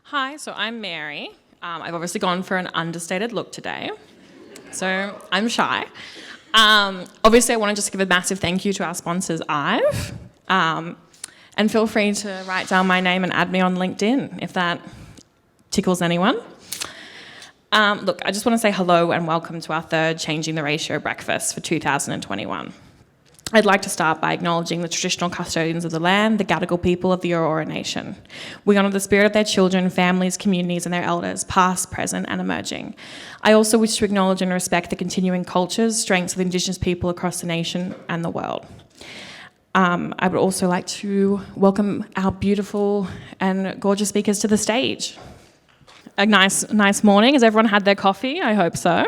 Hi, so I'm Mary. I've obviously gone for an understated look today, so I'm shy. Obviously, I want to just give a massive thank you to our sponsors, IVE, and feel free to write down my name and add me on LinkedIn if that tickles anyone. Look, I just want to say hello and welcome to our third Changing the Ratio breakfast for 2021. I'd like to start by acknowledging the traditional custodians of the land, the Gadigal people of the Eora Nation. We honour the spirit of their children, families, communities and their elders, past, present and emerging. I also wish to acknowledge and respect the continuing cultures, strengths of Indigenous people across the nation and the world. I would also like to welcome our beautiful and gorgeous speakers to the stage. A nice morning. Has everyone had their coffee? I hope so.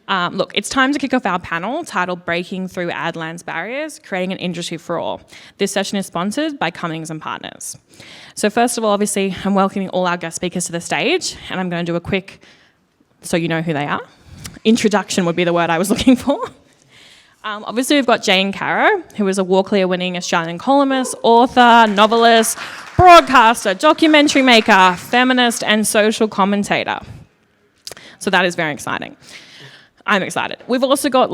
Look, it's time to kick off our panel titled Breaking Through Adland's Barriers, Creating an Industry for All. This session is sponsored by Cummins&Partners. So first of all, obviously, I'm welcoming all our guest speakers to the stage, and I'm going to do a quick, so you know who they are. Introduction would be the word I was looking for. Obviously, we've got Jane Caro, who is a Walkley-winning Australian columnist, author, novelist, broadcaster, documentary maker, feminist, and social commentator. So that is very exciting. I'm excited. We've also got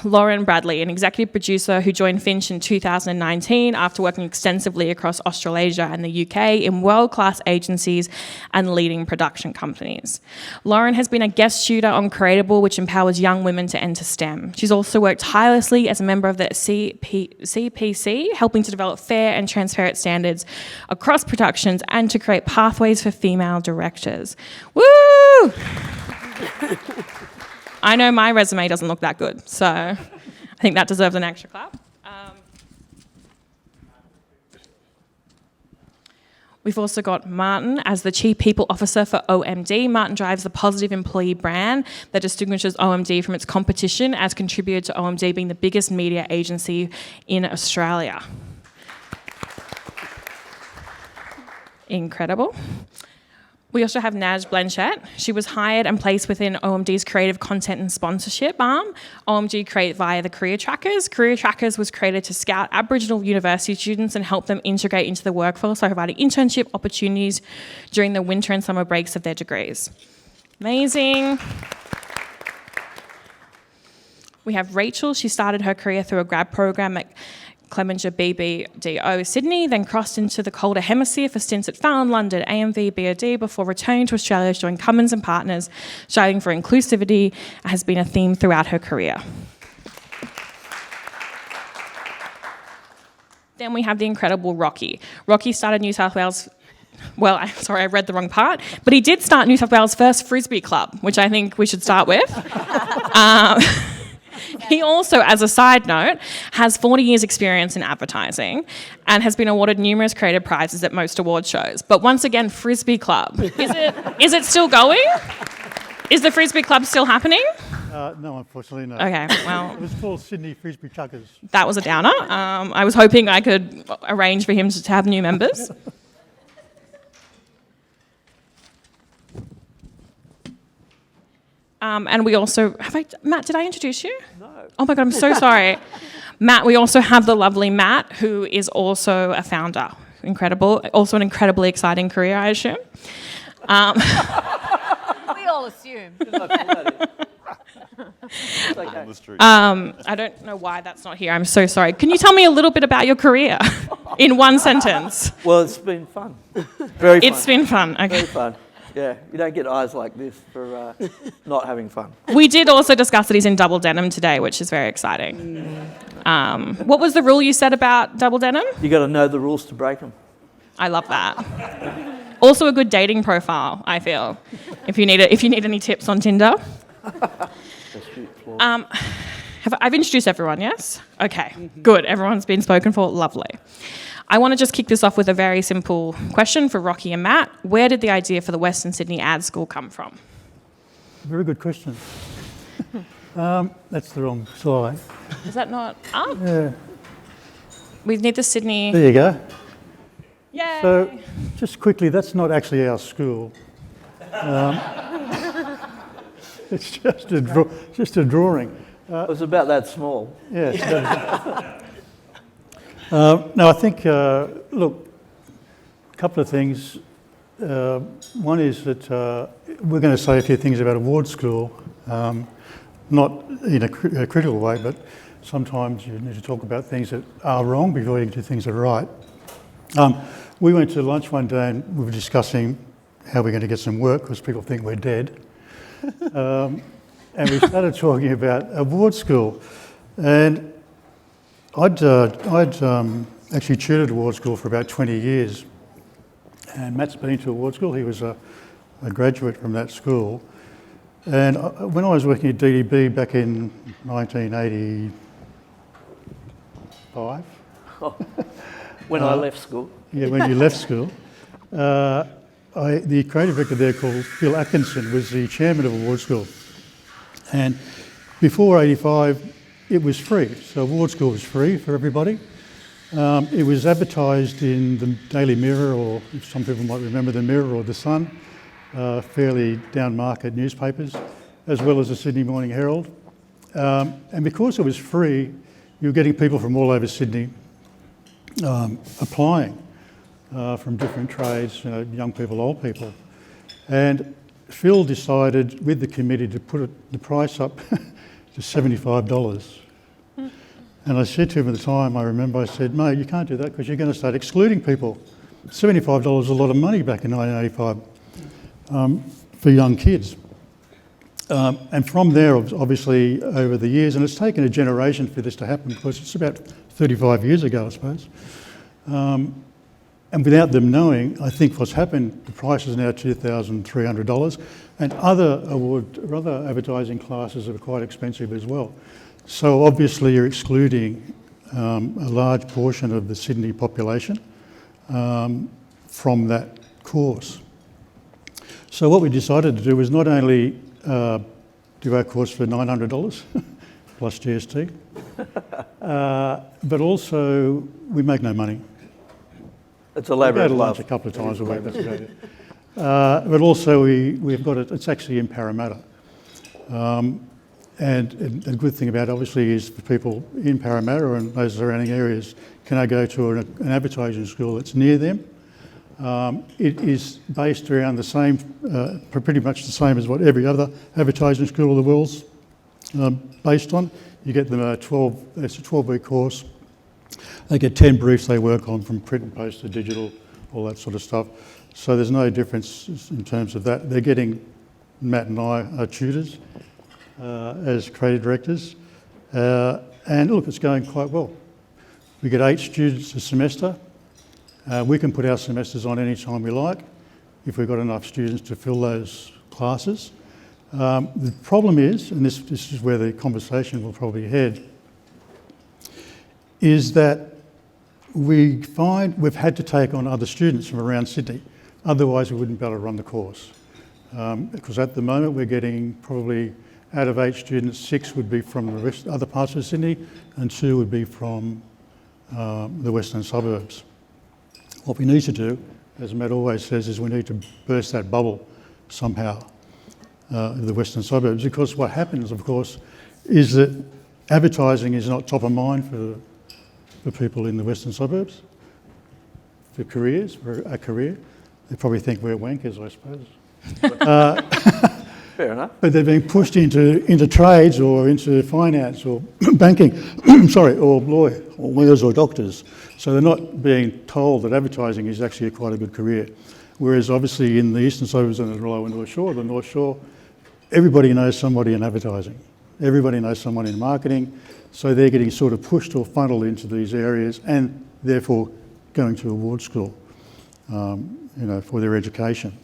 Loren Bradley, an executive producer who joined FINCH in 2019 after working extensively across Australasia and the UK in world-class agencies and leading production companies. Loren has been a guest tutor on Creatable, which empowers young women to enter STEM. She's also worked tirelessly as a member of the CPC, helping to develop fair and transparent standards across productions and to create pathways for female directors. Woo! I know my resume doesn't look that good, so I think that deserves an extra clap. We've also got Martin as the Chief People Officer for OMD. Martin drives the positive employee brand that distinguishes OMD from its competition, as contributed to OMD being the biggest media agency in Australia. Incredible. We also have Naej Blanchard. She was hired and placed within OMD's creative content and sponsorship arm. OMD created via the Career Trackers. Career Trackers was created to scout Aboriginal university students and help them integrate into the workforce by providing internship opportunities during the winter and summer breaks of their degrees. Amazing. We have Rachel. She started her career through a grad program at Clemenger BBDO Sydney, then crossed into the colder hemisphere for stints at Fallon, London, AMV, BOD, before returning to Australia to join Cummins&Partners, striving for inclusivity has been a theme throughout her career. Then we have the incredible Rocky. Rocky started New South Wales, I read the wrong part, but he did start New South Wales' first Frisbee club, which I think we should start with. He also, as a side note, has 40 years experience in advertising and has been awarded numerous creative prizes at most award shows. But once again, Frisbee Club. Is it still going? Is the Frisbee Club still happening? No, unfortunately, no. Okay, well. It was called Sydney Frisbee Chuckers. That was a downer. I was hoping I could arrange for him to have new members. And we also, Matt, did I introduce you? No. Oh my God, I'm so sorry. Matt, we also have the lovely Matt, who is also a founder. Incredible. Also an incredibly exciting career, I assume. We all assume. I don't know why that's not here. I'm so sorry. Can you tell me a little bit about your career in one sentence? Well, it's been fun. Very fun. It's been fun. Okay. Very fun. Yeah, you don't get eyes like this for not having fun. We did also discuss that he's in double denim today, which is very exciting. What was the rule you said about double denim? You got to know the rules to break them. I love that. Also a good dating profile, I feel, if you need any tips on Tinder. I've introduced everyone, yes? Okay, good. Everyone's been spoken for. Lovely. I want to just kick this off with a very simple question for Rocky and Matt. Where did the idea for the Western Sydney Ad School come from? Very good question. That's the wrong slide. Is that not up? Yeah. We need the Sydney... There you go. Yay! So, just quickly, that's not actually our school. It's just a drawing. It was about that small. Yes. No, I think, look, a couple of things. One is that we're going to say a few things about award school, not in a critical way, but sometimes you need to talk about things that are wrong before you can do things that are right. We went to lunch one day and we were discussing how we're going to get some work because people think we're dead. And we started talking about award school. And I'd actually tutored award school for about 20 years. And Matt's been to award school. He was a graduate from that school. And when I was working at DDB back in 1985. When I left school. Yeah, when you left school. The creative director there called Phil Atkinson was the chairman of award school. And before 85, it was free. So award school was free for everybody. It was advertised in the Daily Mirror, or some people might remember the Mirror or the Sun, fairly down-market newspapers, as well as the Sydney Morning Herald. And because it was free, you were getting people from all over Sydney applying from different trades, young people, old people. And Phil decided with the committee to put the price up to $75. And I said to him at the time, I remember I said, mate, you can't do that because you're going to start excluding people. $75 is a lot of money back in 1985 for young kids. And from there, obviously, over the years, and it's taken a generation for this to happen because it's about 35 years ago, I suppose. And without them knowing, I think what's happened, the price is now $2,300, and other advertising classes are quite expensive as well. So obviously you're excluding a large portion of the Sydney population from that course. So what we decided to do was not only do our course for $900 plus GST, but also we make no money. It's elaborate. We go to lunch a couple of times a week, that's about it. But also we've got it, it's actually in Parramatta. And the good thing about it obviously is for people in Parramatta and those surrounding areas, can I go to an advertising school that's near them? It is based around the same, pretty much the same as what every other advertising school in the world's based on. You get them it's a 12-week course. They get 10 briefs they work on, from print and post to digital, all that sort of stuff. So there's no difference in terms of that. They're getting, Matt and I are tutors as creative directors. And look, it's going quite well. We get 8 students a semester. We can put our semesters on any time we like if we've got enough students to fill those classes. The problem is, and this is where the conversation will probably head, is that we find we've had to take on other students from around Sydney. Otherwise, we wouldn't be able to run the course. Because at the moment, we're getting probably out of 8 students, 6 would be from the other parts of Sydney and 2 would be from the western suburbs. What we need to do, as Matt always says, is we need to burst that bubble somehow of the western suburbs, because what happens, of course, is that advertising is not top of mind for people in the western suburbs, for careers, for a career. They probably think we're wankers, I suppose. Fair enough. But they're being pushed into trades or into finance or banking, or lawyers or doctors. So they're not being told that advertising is actually quite a good career. Whereas obviously in the eastern suburbs and the lower North Shore, everybody knows somebody in advertising. Everybody knows someone in marketing. So they're getting sort of pushed or funneled into these areas and therefore going to award school, for their education.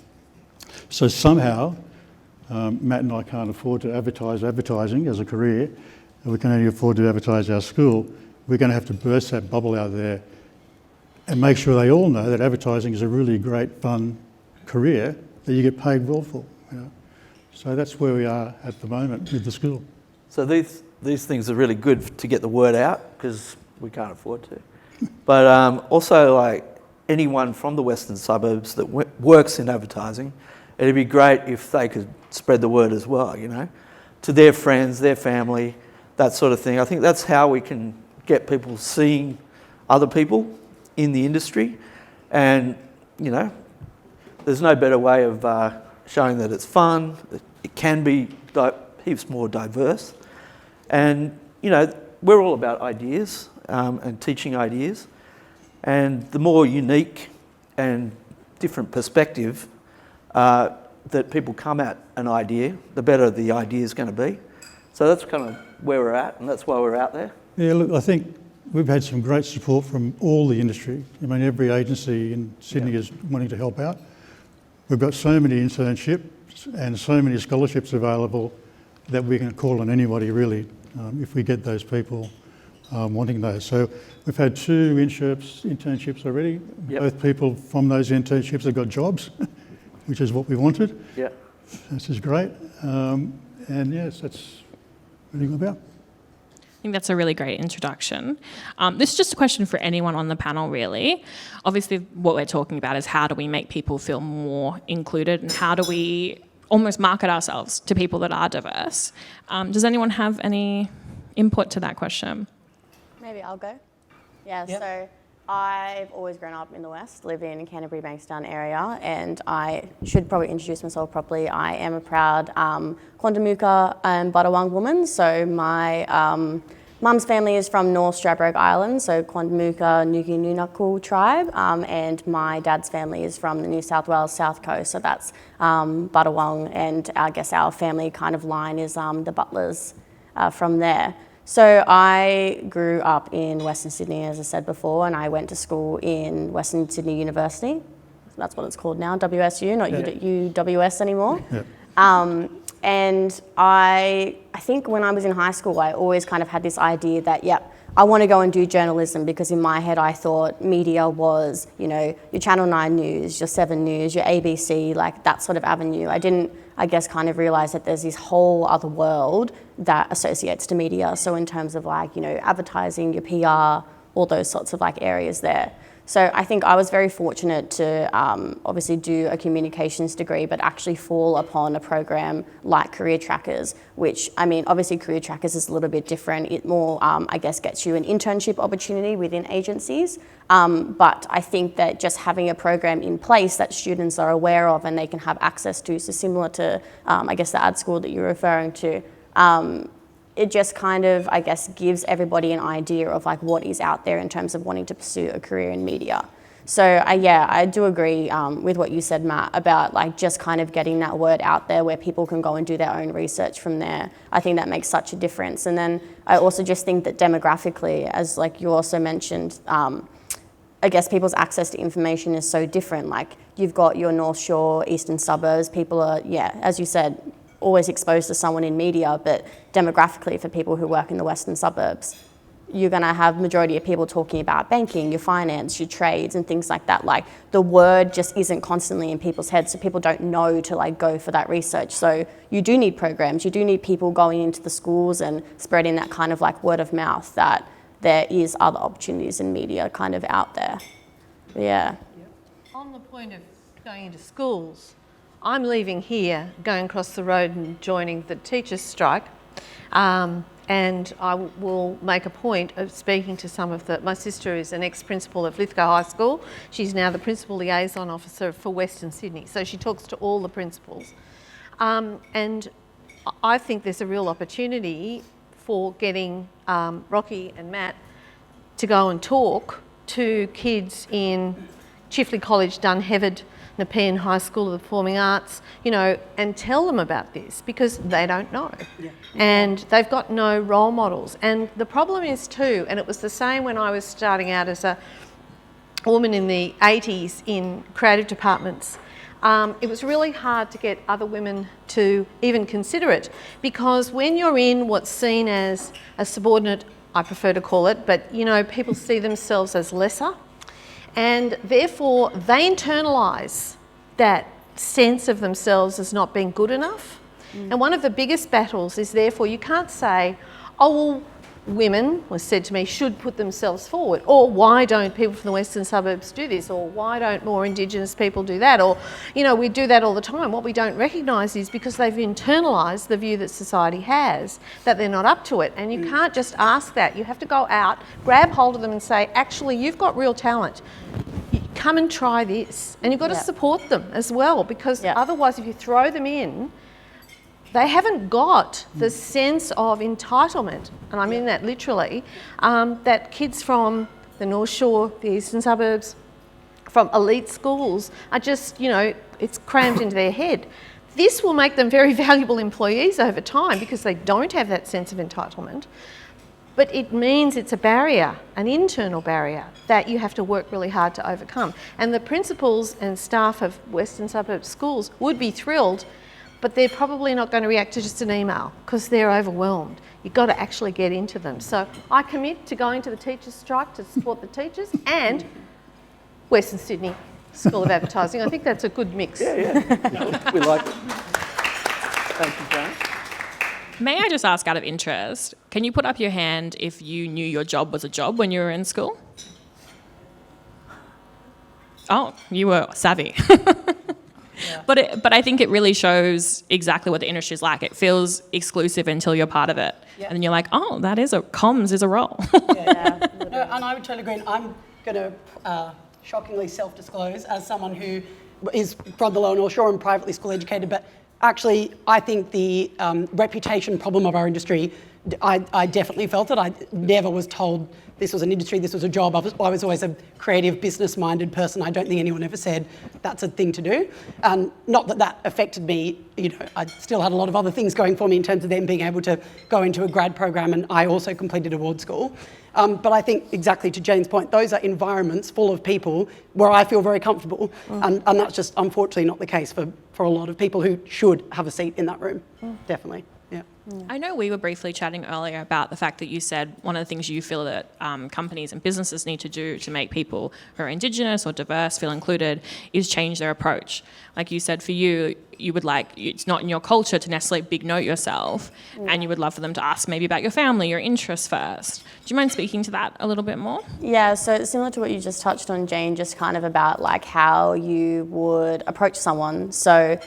So somehow, Matt and I can't afford to advertise advertising as a career, and we can only afford to advertise our school. We're going to have to burst that bubble out there and make sure they all know that advertising is a really great, fun career that you get paid well for. So that's where we are at the moment with the school. So these things are really good to get the word out because we can't afford to. But also, like anyone from the western suburbs that works in advertising, it'd be great if they could spread the word as well, to their friends, their family, that sort of thing. I think that's how we can get people seeing other people in the industry and, there's no better way of showing that it's fun. It can be heaps more diverse. And, you know, we're all about ideas and teaching ideas. And the more unique and different perspective that people come at an idea, the better the idea is going to be. So that's kind of where we're at, and that's why we're out there. Yeah, look, I think we've had some great support from all the industry. I mean, every agency in Sydney is wanting to help out. We've got so many internships and so many scholarships available that we can call on anybody really if we get those people wanting those. So we've had 2 internships already. Yep. Both people from those internships have got jobs, which is what we wanted. Yeah. This is great. And yes, that's really good about. I think that's a really great introduction. This is just a question for anyone on the panel, really. Obviously, what we're talking about is how do we make people feel more included, and how do we almost market ourselves to people that are diverse? Does anyone have any input to that question? Maybe I'll go. Yeah, yep. So I've always grown up in the West, live in Canterbury Bankstown area, and I should probably introduce myself properly. I am a proud Quandamooka and Buttawong woman. So my mum's family is from North Stradbroke Island, so Quandamooka Nuki Nunakul tribe, and my dad's family is from the New South Wales South Coast, so that's Buttawong, and I guess our family kind of line is the Butlers from there. So I grew up in Western Sydney, as I said before, and I went to school in Western Sydney University. That's what it's called now, WSU, not UWS anymore. Yeah. And I think when I was in high school, I always kind of had this idea that, I want to go and do journalism, because in my head I thought media was, you know, your Channel 9 News, your 7 News, your ABC, like that sort of avenue. I didn't, I guess, kind of realise that there's this whole other world that associates to media. So in terms of like, you know, advertising, your PR, all those sorts of like areas there. So I think I was very fortunate to obviously do a communications degree, but actually fall upon a program like Career Trackers, which, I mean, obviously Career Trackers is a little bit different. It more, I guess, gets you an internship opportunity within agencies. But I think that just having a program in place that students are aware of and they can have access to, so similar to, I guess, the ad school that you're referring to, it just kind of, I guess, gives everybody an idea of like what is out there in terms of wanting to pursue a career in media. So I do agree with what you said, Matt, about like just kind of getting that word out there where people can go and do their own research from there. I think that makes such a difference. And then I also just think that demographically, as like you also mentioned, I guess people's access to information is so different. Like you've got your North Shore, eastern suburbs, people are, as you said, always exposed to someone in media, but demographically for people who work in the western suburbs, you're going to have majority of people talking about banking, your finance, your trades and things like that. Like the word just isn't constantly in people's heads, so people don't know to like go for that research. So you do need programs, you do need people going into the schools and spreading that kind of like word of mouth that there is other opportunities in media kind of out there. Yeah. On the point of going into schools, I'm leaving here, going across the road and joining the teachers' strike, and I will make a point of speaking to some of my sister is an ex-principal of Lithgow High School. She's now the Principal Liaison Officer for Western Sydney, so she talks to all the principals. And I think there's a real opportunity for getting Rocky and Matt to go and talk to kids in Chifley College, Dunheved, Nepean High School of the Performing Arts, you know, and tell them about this because they don't know. Yeah. And they've got no role models. And the problem is too, and it was the same when I was starting out as a woman in the 80s in creative departments, it was really hard to get other women to even consider it, because when you're in what's seen as a subordinate, I prefer to call it, but you know, people see themselves as lesser. And therefore, they internalise that sense of themselves as not being good enough. And one of the biggest battles is therefore you can't say, oh, well, women, was said to me, should put themselves forward. Or why don't people from the western suburbs do this? Or why don't more Indigenous people do that? Or, you know, we do that all the time. What we don't recognise is because they've internalised the view that society has, that they're not up to it. And you can't just ask that. You have to go out, grab hold of them and say, actually, you've got real talent. come and try this. And you've got to Yeah. support them as well, because Yeah. otherwise if you throw them in, they haven't got the sense of entitlement, and I mean that literally, that kids from the North Shore, the eastern suburbs, from elite schools are just, it's crammed into their head. This will make them very valuable employees over time because they don't have that sense of entitlement. But it means it's a barrier, an internal barrier, that you have to work really hard to overcome. And the principals and staff of Western Suburbs schools would be thrilled, but they're probably not going to react to just an email because they're overwhelmed. You've got to actually get into them. So I commit to going to the teachers' strike to support the teachers and Western Sydney School of Advertising. I think that's a good mix. Yeah. We like it. Thank you, Jane. May I just ask out of interest, can you put up your hand if you knew your job was a job when you were in school? Oh, you were savvy. But I think it really shows exactly what the industry is like. It feels exclusive until you're part of it. Yeah. And then you're like, oh, comms is a role. Yeah. No, and I would totally agree. And I'm going to shockingly self-disclose as someone who is from the Lower North Shore and privately school educated, but actually I think the reputation problem of our industry, I definitely felt it. I never was told this was an industry, this was a job. I was always a creative, business-minded person. I don't think anyone ever said that's a thing to do. Not that that affected me. I still had a lot of other things going for me in terms of them being able to go into a grad program, and I also completed award school. But I think exactly to Jane's point, those are environments full of people where I feel very comfortable, and that's just unfortunately not the case for a lot of people who should have a seat in that room, definitely. Yeah. I know we were briefly chatting earlier about the fact that you said one of the things you feel that companies and businesses need to do to make people who are Indigenous or diverse feel included is change their approach. Like you said, for you, you would like, it's not in your culture to necessarily big note yourself, and you would love for them to ask maybe about your family, your interests first. Do you mind speaking to that a little bit more? Yeah, so it's similar to what you just touched on, Jane, just kind of about like how you would approach someone. So,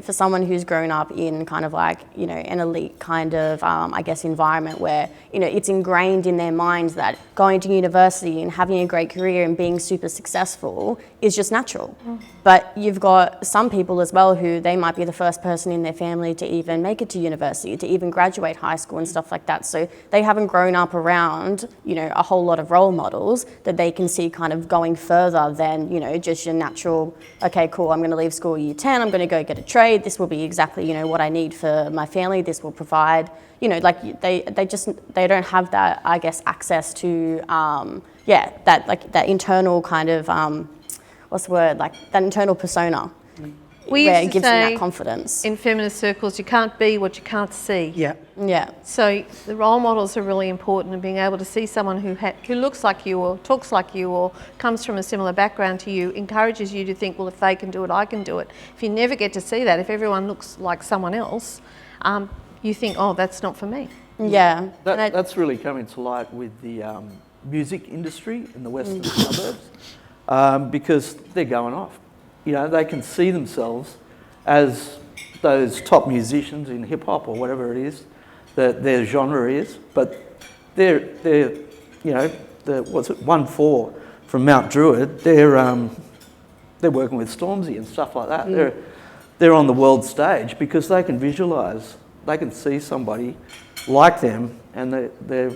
for someone who's grown up in kind of like, an elite kind of, I guess, environment where, it's ingrained in their minds that going to university and having a great career and being super successful is just natural. But you've got some people as well who they might be the first person in their family to even make it to university, to even graduate high school and stuff like that. So they haven't grown up around, a whole lot of role models that they can see kind of going further than, just your natural, okay, cool, I'm going to leave school year 10, I'm going to go get a trade. This will be exactly, what I need for my family. This will provide, they don't have that, I guess, access to, that internal kind of, what's the word, like that internal persona. We where used it to gives them say that confidence. in feminist circles, you can't be what you can't see. Yeah. Yeah. So the role models are really important, and being able to see someone who looks like you or talks like you or comes from a similar background to you encourages you to think, well, if they can do it, I can do it. If you never get to see that, if everyone looks like someone else, you think, oh, that's not for me. Yeah. That's really coming to light with the music industry in the western suburbs, because they're going off. They can see themselves as those top musicians in hip hop or whatever it is that their genre is, but they're 1-4 from Mount Druitt. They're working with Stormzy and stuff like that. They're on the world stage because they can visualise, they can see somebody like them, and they're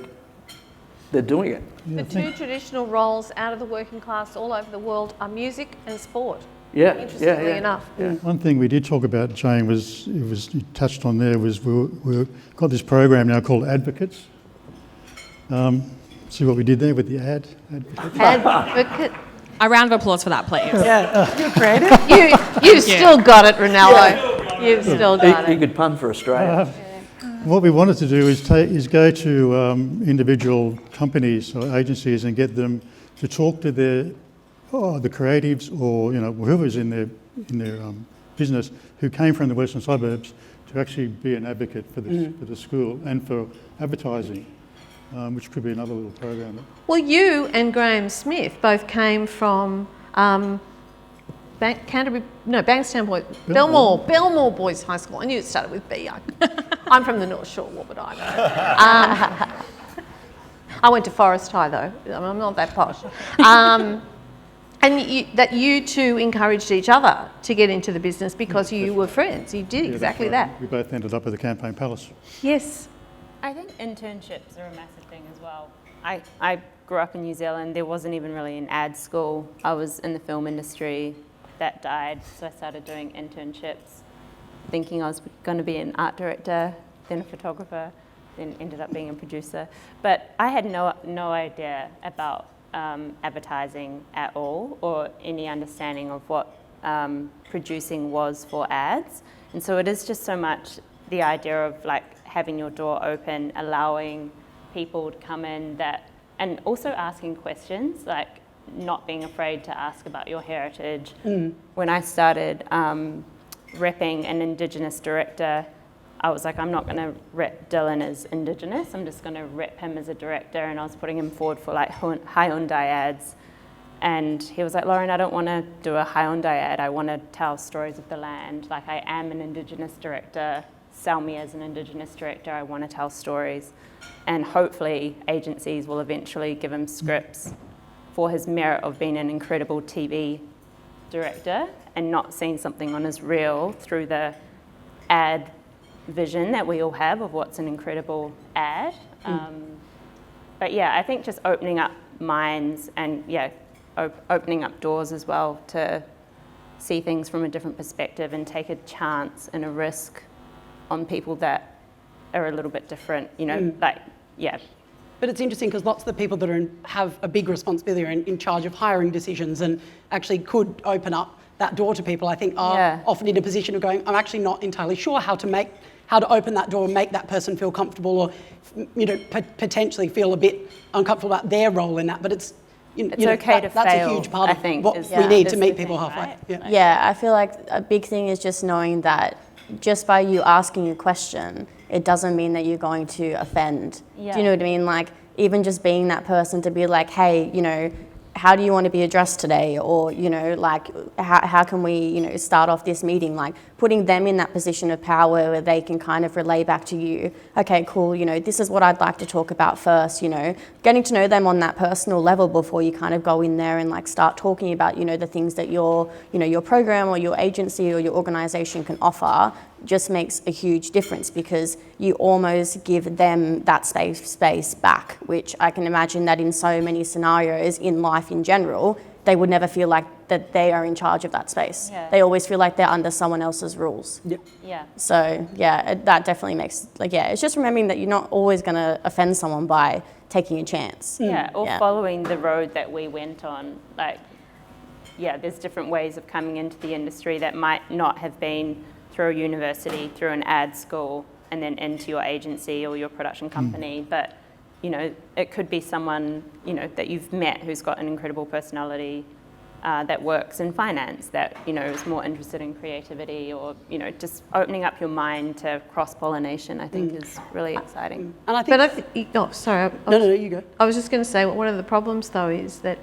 doing it. The two traditional roles out of the working class all over the world are music and sport. Yeah, Interestingly enough. Yeah. One thing we did talk about, Jane, you touched on there, was we've got this program now called Advocates. See what we did there with the advocates? Advocate. A round of applause for that, please. Yeah. You're creative. You've still got it, Ranallo. You've still got He it. could pun for Australia. What we wanted to do is go to individual companies or agencies and get them to talk to the creatives or whoever's in their business who came from the western suburbs to actually be an advocate for the school and for advertising, which could be another little program. Well, you and Graham Smith both came from Bankstown Boys, Belmore Boys High School. I knew it started with B. I'm from the North Shore, what would I know? I went to Forest High though, I'm not that posh. And that you two encouraged each other to get into the business because you were friends. You did Yeah, exactly that's right. that. We both ended up at the Campaign Palace. Yes. I think internships are a massive thing as well. I grew up in New Zealand. There wasn't even really an ad school. I was in the film industry. That died, so I started doing internships, thinking I was going to be an art director, then a photographer, then ended up being a producer. But I had no idea about advertising at all, or any understanding of what producing was for ads. And so it is just so much the idea of like having your door open, allowing people to come in and also asking questions, like not being afraid to ask about your heritage. When I started repping an Indigenous director, I was like, I'm not going to rep Dylan as Indigenous, I'm just going to rep him as a director, and I was putting him forward for like Hyundai ads. And he was like, Loren, I don't want to do a Hyundai ad, I want to tell stories of the land. Like, I am an Indigenous director, sell me as an Indigenous director, I want to tell stories. And hopefully agencies will eventually give him scripts for his merit of being an incredible TV director and not seeing something on his reel through the ad vision that we all have of what's an incredible ad. But yeah, I think just opening up minds and opening up doors as well to see things from a different perspective and take a chance and a risk on people that are a little bit different, But it's interesting because lots of the people that have a big responsibility are in charge of hiring decisions and actually could open up that door to people, I think are often in a position of going, I'm actually not entirely sure how to open that door and make that person feel comfortable, or potentially feel a bit uncomfortable about their role in that. But it's okay to that's fail, a huge part I of think, what is we need to the meet people thing, halfway. right? Yeah, I feel like a big thing is just knowing that just by you asking a question, it doesn't mean that you're going to offend. Yeah. Do you know what I mean? Like, even just being that person to be like, hey, how do you want to be addressed today? Or, like, how can we, start off this meeting? Like, putting them in that position of power where they can kind of relay back to you, okay, cool, this is what I'd like to talk about first, getting to know them on that personal level before you kind of go in there and like start talking about, the things that your program or your agency or your organization can offer, just makes a huge difference, because you almost give them that space back, which I can imagine that in so many scenarios in life in general, they would never feel like that they are in charge of that space. Yeah. They always feel like they're under someone else's rules. Yeah. So that definitely makes, it's just remembering that you're not always going to offend someone by taking a chance. Or following the road that we went on. Like, there's different ways of coming into the industry that might not have been through a university, through an ad school, and then into your agency or your production company. But, it could be someone, that you've met who's got an incredible personality, that works in finance, that, is more interested in creativity, or, just opening up your mind to cross-pollination, I think is really exciting. And I think... No, you go. I was just going to say, one of the problems though is that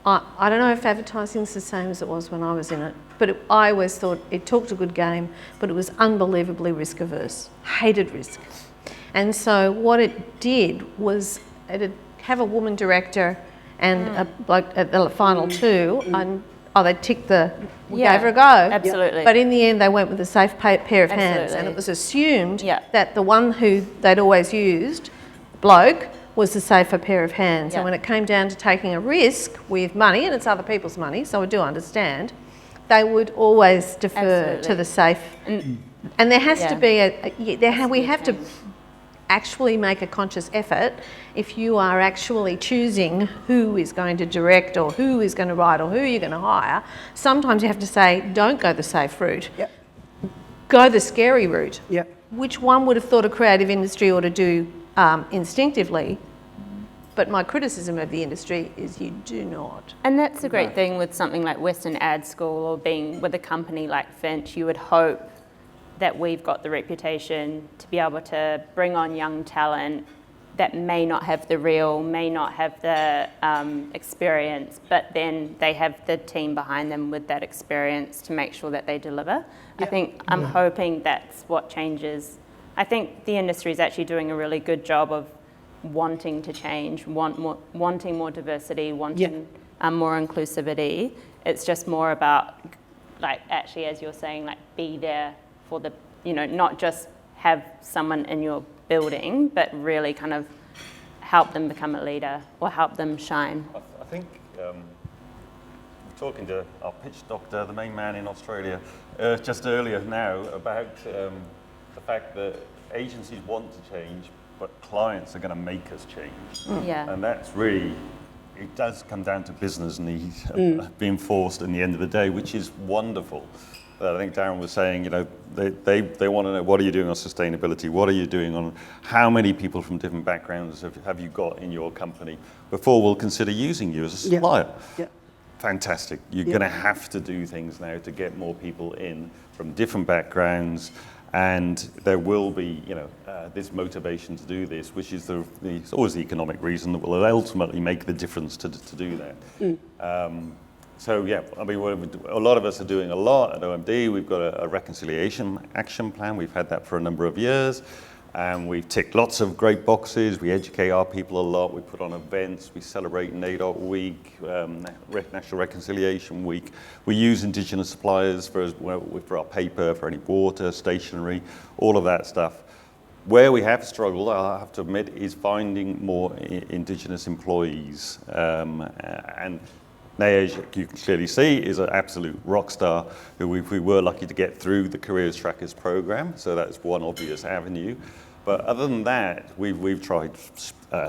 I don't know if advertising is the same as it was when I was in it, but I always thought it talked a good game, but it was unbelievably risk averse, hated risk. And so what it did was it'd have a woman director and a bloke at the final two, and they ticked we gave her a go. Absolutely. But in the end, they went with a safe pair of hands, Absolutely. and it was assumed Yeah. that the one who they'd always used, bloke, was the safer pair of hands. Yeah. And when it came down to taking a risk with money, and it's other people's money, so I do understand, they would always defer Absolutely. to the safe. And there has to be we have to actually make a conscious effort if you are actually choosing who is going to direct or who is going to write or who you're going to hire. Sometimes you have to say, don't go the safe route. Yep. Go the scary route. Yep. Which one would have thought a creative industry ought to do instinctively? But my criticism of the industry is you do not. And that's the great thing with something like Western Ad School, or being with a company like FINCH. You would hope that we've got the reputation to be able to bring on young talent that may not have the may not have the experience, but then they have the team behind them with that experience to make sure that they deliver. I think I'm hoping that's what changes. I think the industry is actually doing a really good job of wanting to change, wanting more diversity, wanting more inclusivity. It's just more about, like, actually, as you're saying, like, be there for the, not just have someone in your building, but really kind of help them become a leader or help them shine. I think talking to our pitch doctor, the main man in Australia, just earlier now about the fact that agencies want to change, but clients are going to make us change. Yeah. And that's really, it does come down to business needs being forced in the end of the day, which is wonderful. I think Darren was saying, they want to know, what are you doing on sustainability? What are you doing on, how many people from different backgrounds have you got in your company before we'll consider using you as a supplier? Yeah. Fantastic. You're going to have to do things now to get more people in from different backgrounds, and there will be, this motivation to do this, which is it's always the economic reason that will ultimately make the difference to do that. So yeah, I mean, a lot of us are doing a lot at OMD. We've got a reconciliation action plan. We've had that for a number of years, and we've ticked lots of great boxes. We educate our people a lot. We put on events. We celebrate NAEDOC Week, National Reconciliation Week. We use Indigenous suppliers for our paper, for any water, stationery, all of that stuff. Where we have struggled, I have to admit, is finding more Indigenous employees. And Naej, you can clearly see, is an absolute rock star who we were lucky to get through the Careers Trackers program, so that's one obvious avenue. But other than that, we've tried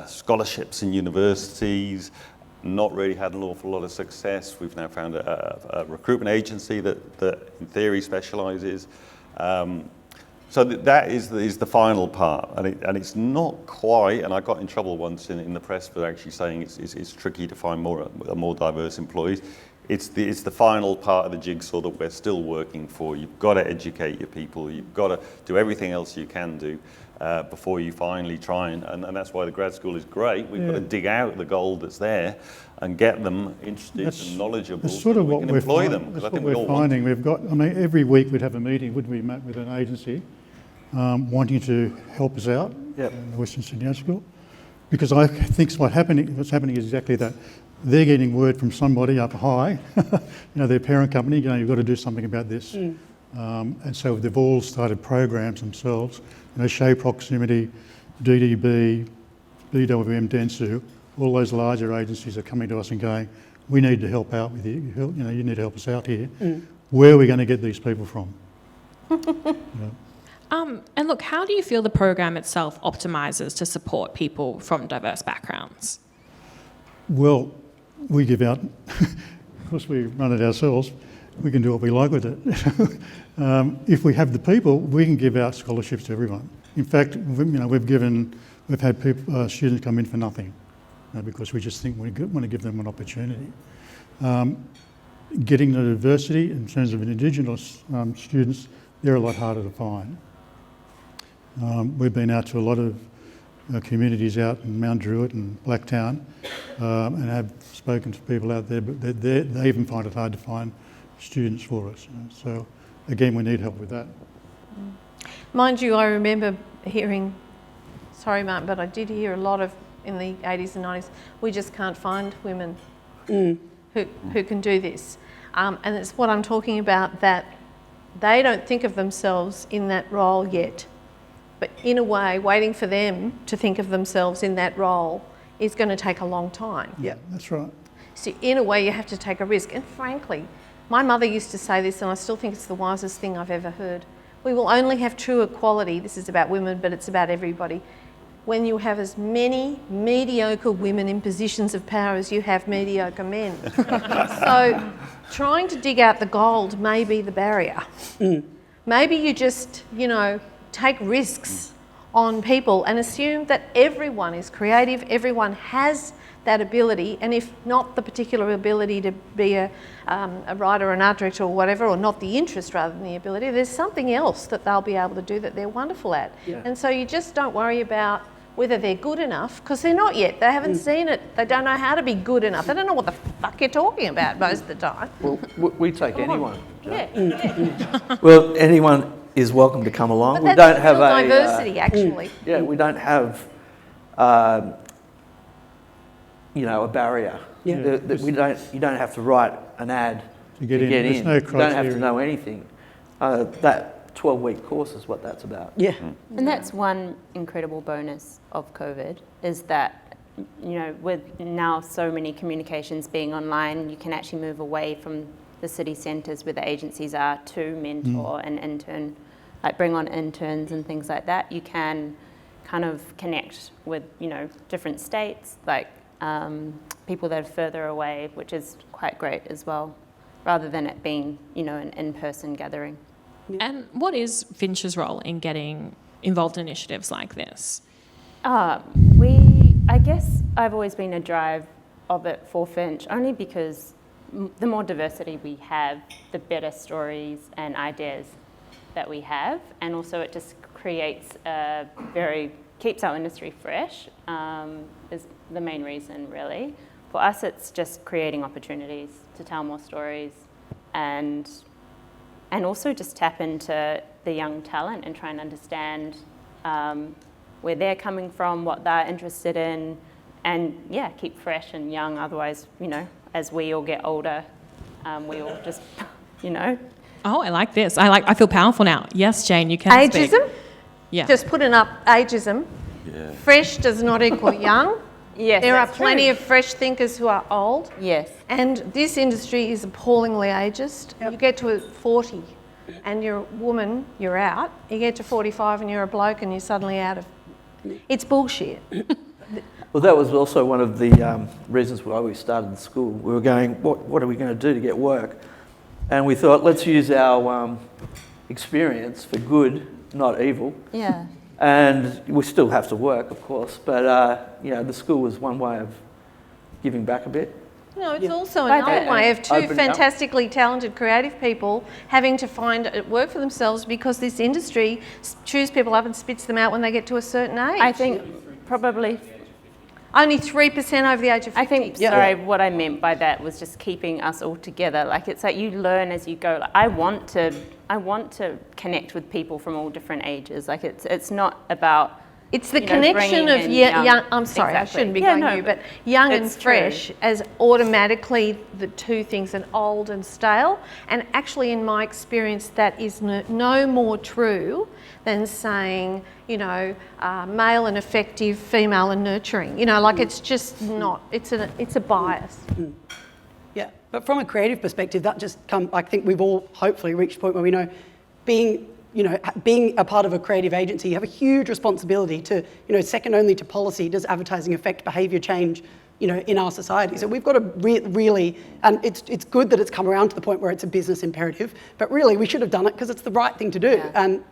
scholarships in universities, not really had an awful lot of success. We've now found a recruitment agency that in theory specialises. So that is the final part, and it's not quite. And I got in trouble once in the press for actually saying it's tricky to find more diverse employees. It's the final part of the jigsaw that we're still working for. You've got to educate your people. You've got to do everything else you can do before you finally try and that's why the grad school is great. We've got to dig out the gold that's there and get them interested and knowledgeable. That's sort of so what we can we're employ finding. them. That's what we're finding. We've got. I mean, every week we'd have a meeting, wouldn't we, Matt, with an agency wanting to help us out in the Western Sydney Art School, because I think what's happening is exactly that. They're getting word from somebody up high, their parent company, you've got to do something about this. And so they've all started programs themselves, Shea Proximity, DDB, BWM, Dentsu, all those larger agencies are coming to us and going, we need to help out with you, you need to help us out here. Where are we going to get these people from? And look, how do you feel the program itself optimises to support people from diverse backgrounds? Well, we give out, of course we run it ourselves, we can do what we like with it. If we have the people, we can give out scholarships to everyone. In fact, we've had students come in for nothing, because we just think we want to give them an opportunity. Getting the diversity in terms of Indigenous students, they're a lot harder to find. We've been out to a lot of communities out in Mount Druitt and Blacktown and have spoken to people out there, but they even find it hard to find students for us. So again, we need help with that. Mind you, I remember hearing, sorry Martin, but I did hear a lot of, in the 80s and 90s, we just can't find women who can do this. And it's what I'm talking about, that they don't think of themselves in that role yet. But in a way, waiting for them to think of themselves in that role is going to take a long time. Yeah, that's right. So in a way, you have to take a risk. And frankly, my mother used to say this, and I still think it's the wisest thing I've ever heard. We will only have true equality, this is about women, but it's about everybody, when you have as many mediocre women in positions of power as you have mediocre men. So trying to dig out the gold may be the barrier. Maybe you just, take risks on people and assume that everyone is creative, everyone has that ability, and if not the particular ability to be a writer, an art director or whatever, or not the interest rather than the ability, there's something else that they'll be able to do that they're wonderful at. And so you just don't worry about whether they're good enough, because they're not yet. They haven't seen it. They don't know how to be good enough. They don't know what the fuck you're talking about most of the time. Well, we take anyone. Yeah. Well, anyone is welcome to come along. But We that's don't have real diversity, actually. We don't have you know, a barrier. Yeah. That you don't have to write an ad To get in. There's no You don't have criteria. to know anything. That 12-week course is what that's about. Yeah. And that's one incredible bonus of COVID, is that, you know, with now so many communications being online, you can actually move away from the city centres where the agencies are to mentor and intern, like bring on interns and things like that. You can kind of connect with, you know, different states, like people that are further away, which is quite great as well, rather than it being, you know, an in-person gathering. And what is FINCH's role in getting involved in initiatives like this? I guess I've always been a drive of it for FINCH, only because the more diversity we have, the better stories and ideas that we have, and also it just creates keeps our industry fresh, is the main reason really. For us, it's just creating opportunities to tell more stories, and also just tap into the young talent and try and understand where they're coming from, what they're interested in, and yeah, keep fresh and young. Otherwise, you know, as we all get older, we all just, you know. Oh, I like this. I feel powerful now. Yes, Jane, you can speak. Ageism? Yeah. Just putting up ageism. Yeah. Fresh does not equal young. Yes, There are that's plenty true. of fresh thinkers who are old. Yes. And this industry is appallingly ageist. Yep. You get to 40 and you're a woman, you're out. You get to 45 and you're a bloke and you're suddenly out of... It's bullshit. Well, that was also one of the reasons why we started the school. We were going, what are we going to do to get work? And we thought, let's use our experience for good, not evil. Yeah. And we still have to work, of course, but you know, the school was one way of giving back a bit. No, it's also By another that- way of two Opening up. fantastically talented creative people having to find work for themselves, because this industry chews people up and spits them out when they get to a certain age. I think probably, Only 3% over the age of 50. I think, sorry, what I meant by that was just keeping us all together. Like, it's like you learn as you go. Like, I want to connect with people from all different ages. Like, it's not about... It's the you know, connection bringing of in young, I'm sorry, Exactly. I shouldn't be Yeah, going no, you, but young and it's true. fresh as automatically the two things, and old and stale. And actually, in my experience, that is no more true than saying, you know, male and effective, female and nurturing. You know, like, it's just not, it's a bias. Yeah, but from a creative perspective, that just I think we've all hopefully reached a point where we know being a part of a creative agency, you have a huge responsibility to, you know, second only to policy, does advertising affect behaviour change, you know, in our society. So we've got to really, and it's good that it's come around to the point where it's a business imperative, but really we should have done it because it's the right thing to do. Yeah. And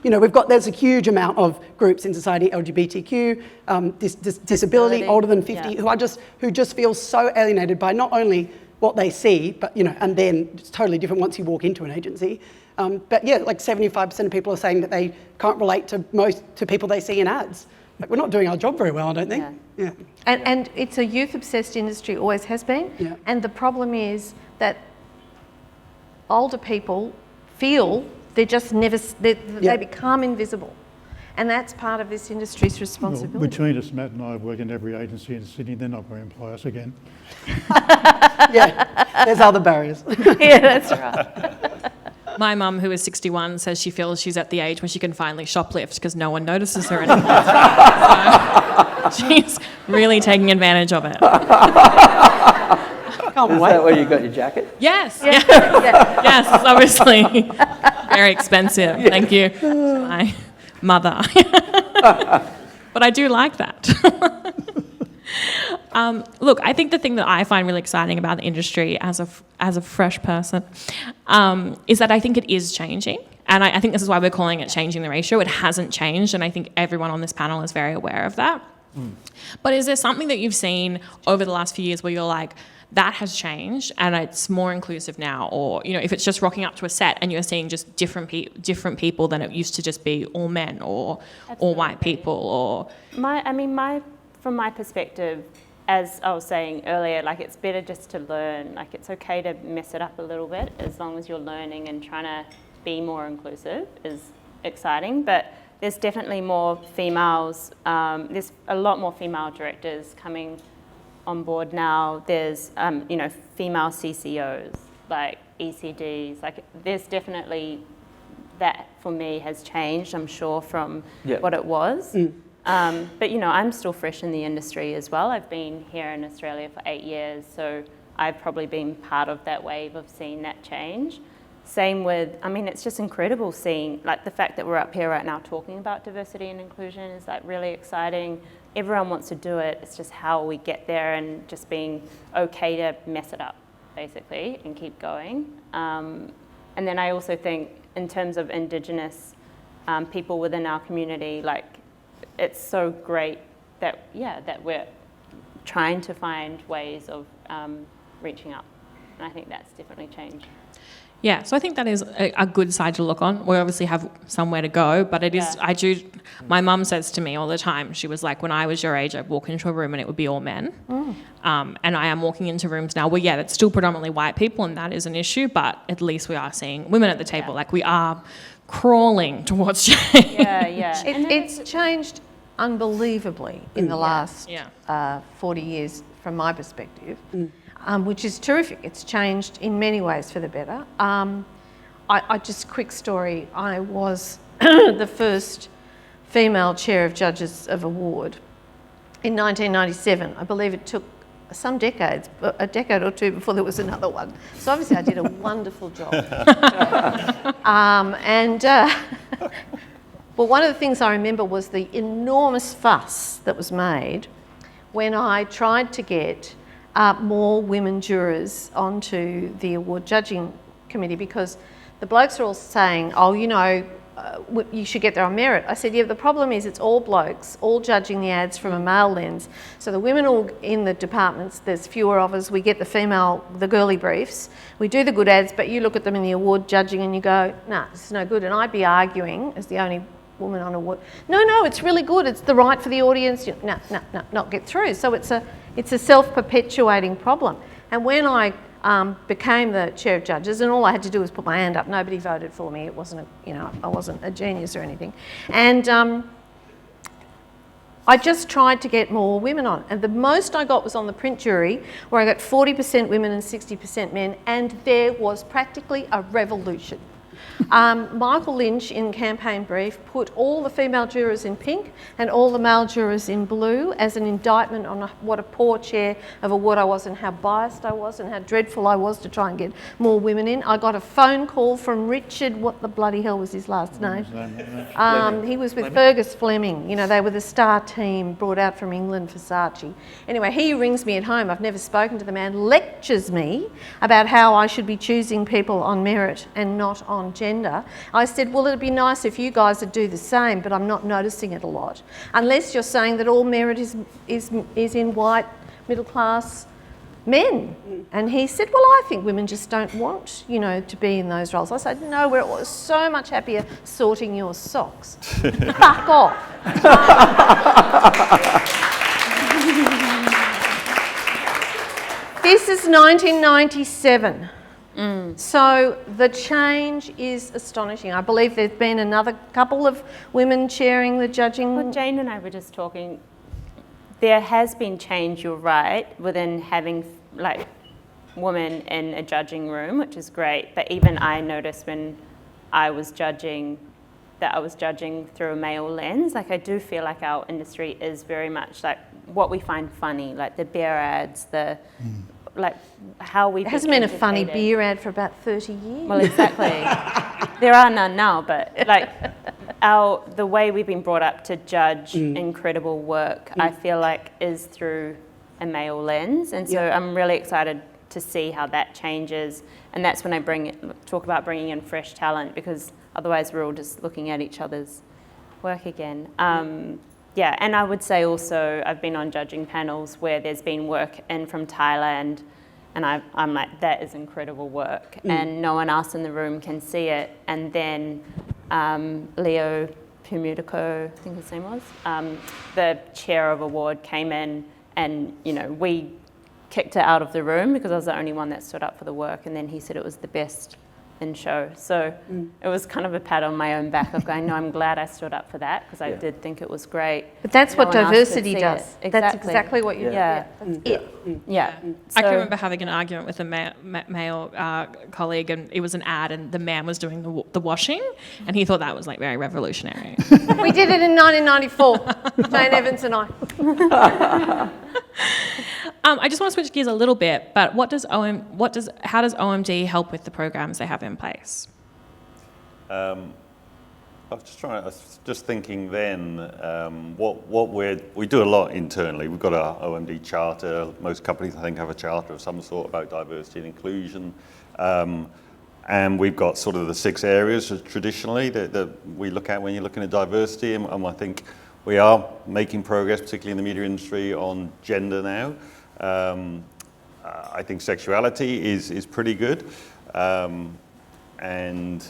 you know, there's a huge amount of groups in society, LGBTQ, disability, older than 50, yeah. who just feel so alienated by not only what they see, but, you know, and then it's totally different once you walk into an agency. But yeah, like 75% of people are saying that they can't relate to people they see in ads. Like, we're not doing our job very well, I don't think. Yeah. And it's a youth-obsessed industry, always has been. Yeah. And the problem is that older people feel they become invisible. And that's part of this industry's Well, responsibility. between us, Matt and I work in every agency in Sydney. They're not going to employ us again. Yeah, there's other barriers. Yeah, that's right. My mum, who is 61, says she feels she's at the age when she can finally shoplift because no one notices her anymore. So she's really taking advantage of it. Can't Is wait. that where you got your jacket? Yes, Yeah. yes, obviously. Very expensive. Thank you to my mother. But I do like that. Look, I think the thing that I find really exciting about the industry as a fresh person is that I think it is changing. And I think this is why we're calling it changing the ratio. It hasn't changed, and I think everyone on this panel is very aware of that. But is there something that you've seen over the last few years where you're like, that has changed and it's more inclusive now? Or, you know, if it's just rocking up to a set and you're seeing just different people than it used to just be all men or all white people, or... From my perspective, as I was saying earlier, like, it's better just to learn. Like, it's okay to mess it up a little bit as long as you're learning, and trying to be more inclusive is exciting. But there's definitely more females. There's a lot more female directors coming on board now. There's, female CCOs, like ECDs. Like, there's definitely that, for me, has changed, I'm sure, from what it was. But, I'm still fresh in the industry as well. I've been here in Australia for 8 years, so I've probably been part of that wave of seeing that change. Same with, it's just incredible seeing, like, the fact that we're up here right now talking about diversity and inclusion is, like, really exciting. Everyone wants to do it. It's just how we get there, and just being okay to mess it up, basically, and keep going. And then I also think, in terms of Indigenous people within our community, like, it's so great that, that we're trying to find ways of reaching up. And I think that's definitely changed. Yeah, so I think that is a good side to look on. We obviously have somewhere to go, but it is, my mum says to me all the time, she was like, when I was your age, I'd walk into a room and it would be all men. And I am walking into rooms now where, it's still predominantly white people, and that is an issue, but at least we are seeing women at the table. Like, we are crawling towards change. It's changed unbelievably in the last 40 years from my perspective. Which is terrific. It's changed in many ways for the better. I just, quick story, I was the first female chair of judges of award in 1997. I believe it took some decades, a decade or two before there was another one. So obviously I did a wonderful job. Well, one of the things I remember was the enormous fuss that was made when I tried to get more women jurors onto the award judging committee, because the blokes are all saying, you should get there on merit. I said, the problem is it's all blokes, all judging the ads from a male lens. So the women all in the departments, there's fewer of us, we get the girly briefs, we do the good ads, but you look at them in the award judging and you go, nah, this is no good. And I'd be arguing as the only woman on award, no, it's really good, it's the right for the audience, no, not get through. So it's a self-perpetuating problem. And when I became the chair of judges, and all I had to do was put my hand up, nobody voted for me, it wasn't I wasn't a genius or anything. And I just tried to get more women on. And the most I got was on the print jury, where I got 40% women and 60% men, and there was practically a revolution. Michael Lynch, in Campaign Brief, put all the female jurors in pink and all the male jurors in blue as an indictment on what a poor chair of award I was, and how biased I was, and how dreadful I was to try and get more women in. I got a phone call from Richard, what the bloody hell was his last name? He was with Fergus Fleming. They were the star team brought out from England, Versace. Anyway, he rings me at home. I've never spoken to the man, lectures me about how I should be choosing people on merit and not on gender. I said, well, it'd be nice if you guys would do the same, but I'm not noticing it a lot. Unless you're saying that all merit is in white, middle class men. And he said, well, I think women just don't want, to be in those roles. I said, no, we're so much happier sorting your socks. Fuck off. This is 1997. So the change is astonishing. I believe there's been another couple of women chairing the judging. Well, Jane and I were just talking. There has been change, you're right, within having women in a judging room, which is great. But even I noticed when I was judging that I was judging through a male lens. I do feel like our industry is very much like what we find funny, like the beer ads, how we. It hasn't been a funny beer ad for about 30 years. Well, exactly. There are none now, but the way we've been brought up to judge incredible work, I feel like is through a male lens, and so I'm really excited to see how that changes. And that's when I talk about bringing in fresh talent, because otherwise we're all just looking at each other's work again. And I would say also I've been on judging panels where there's been work in from Thailand, and I'm like, that is incredible work, and no one else in the room can see it. And then Leo Pumutico, I think his name was, the chair of award came in, and we kicked it out of the room because I was the only one that stood up for the work, and then he said it was the best in show. So it was kind of a pat on my own back of going, no, I'm glad I stood up for that because I did think it was great. But that's No what one else could diversity see does. it. That's exactly what you do. Yeah. That's it. Yeah. I can So- remember having an argument with a male colleague, and it was an ad, and the man was doing the washing, and he thought that was like very revolutionary. We did it in 1994, Jane Evans and I. I just want to switch gears a little bit, but how does OMD help with the programs they have in place? I was just thinking then, what we do a lot internally. We've got our OMD charter. Most companies, I think, have a charter of some sort about diversity and inclusion. And we've got sort of the 6 areas traditionally that we look at when you're looking at diversity. And I think we are making progress, particularly in the media industry, on gender now. I think sexuality is pretty good. And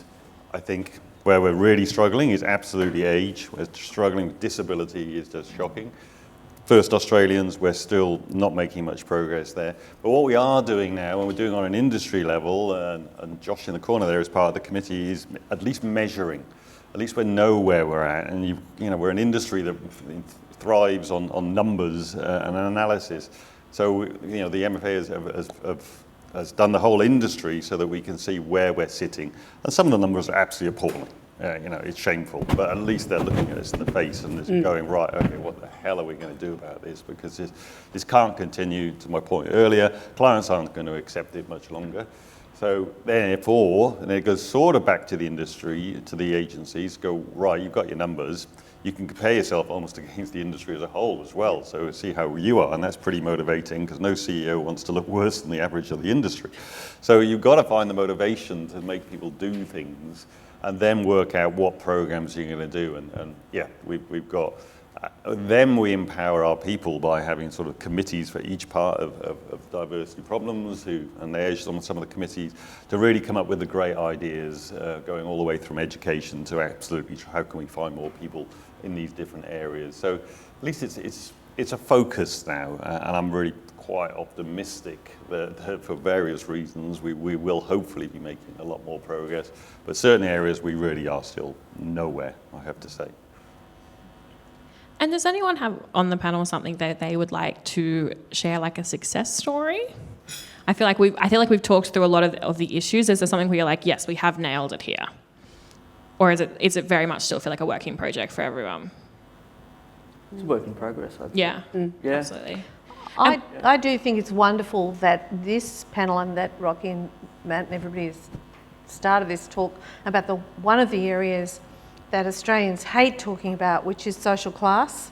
I think where we're really struggling is absolutely age. We're struggling with disability is just shocking. First Australians, we're still not making much progress there. But what we are doing now, and we're doing on an industry level, and Josh in the corner there as part of the committee, is at least measuring. At least we know where we're at. And you know, we're an industry that thrives on numbers and analysis. So you know, the MFA has done the whole industry so that we can see where we're sitting. And some of the numbers are absolutely appalling. You know, it's shameful, but at least they're looking at us in the face and just going, right, okay, what the hell are we going to do about this? Because this can't continue, to my point earlier. Clients aren't going to accept it much longer. So therefore, and it goes sort of back to the industry, to the agencies, go, right, you've got your numbers. You can compare yourself almost against the industry as a whole as well. So see how you are, and that's pretty motivating because no CEO wants to look worse than the average of the industry. So you've got to find the motivation to make people do things and then work out what programs you're going to do. And yeah, we've got, then we empower our people by having sort of committees for each part of diversity problems, and Naej on some of the committees, to really come up with the great ideas, going all the way from education to absolutely how can we find more people in these different areas. So at least it's a focus now, and I'm really quite optimistic that for various reasons we will hopefully be making a lot more progress, but certain areas we really are still nowhere, I have to say. And does anyone have on the panel something that they would like to share, like a success story? I feel like we've talked through a lot of the issues. Is there something where you're like, yes, we have nailed it here? Or is it very much still feel like a working project for everyone? It's a work in progress, I think. Yeah, Yeah. absolutely. I do think it's wonderful that this panel and that Rocky and Matt and everybody has started this talk about one of the areas that Australians hate talking about, which is social class.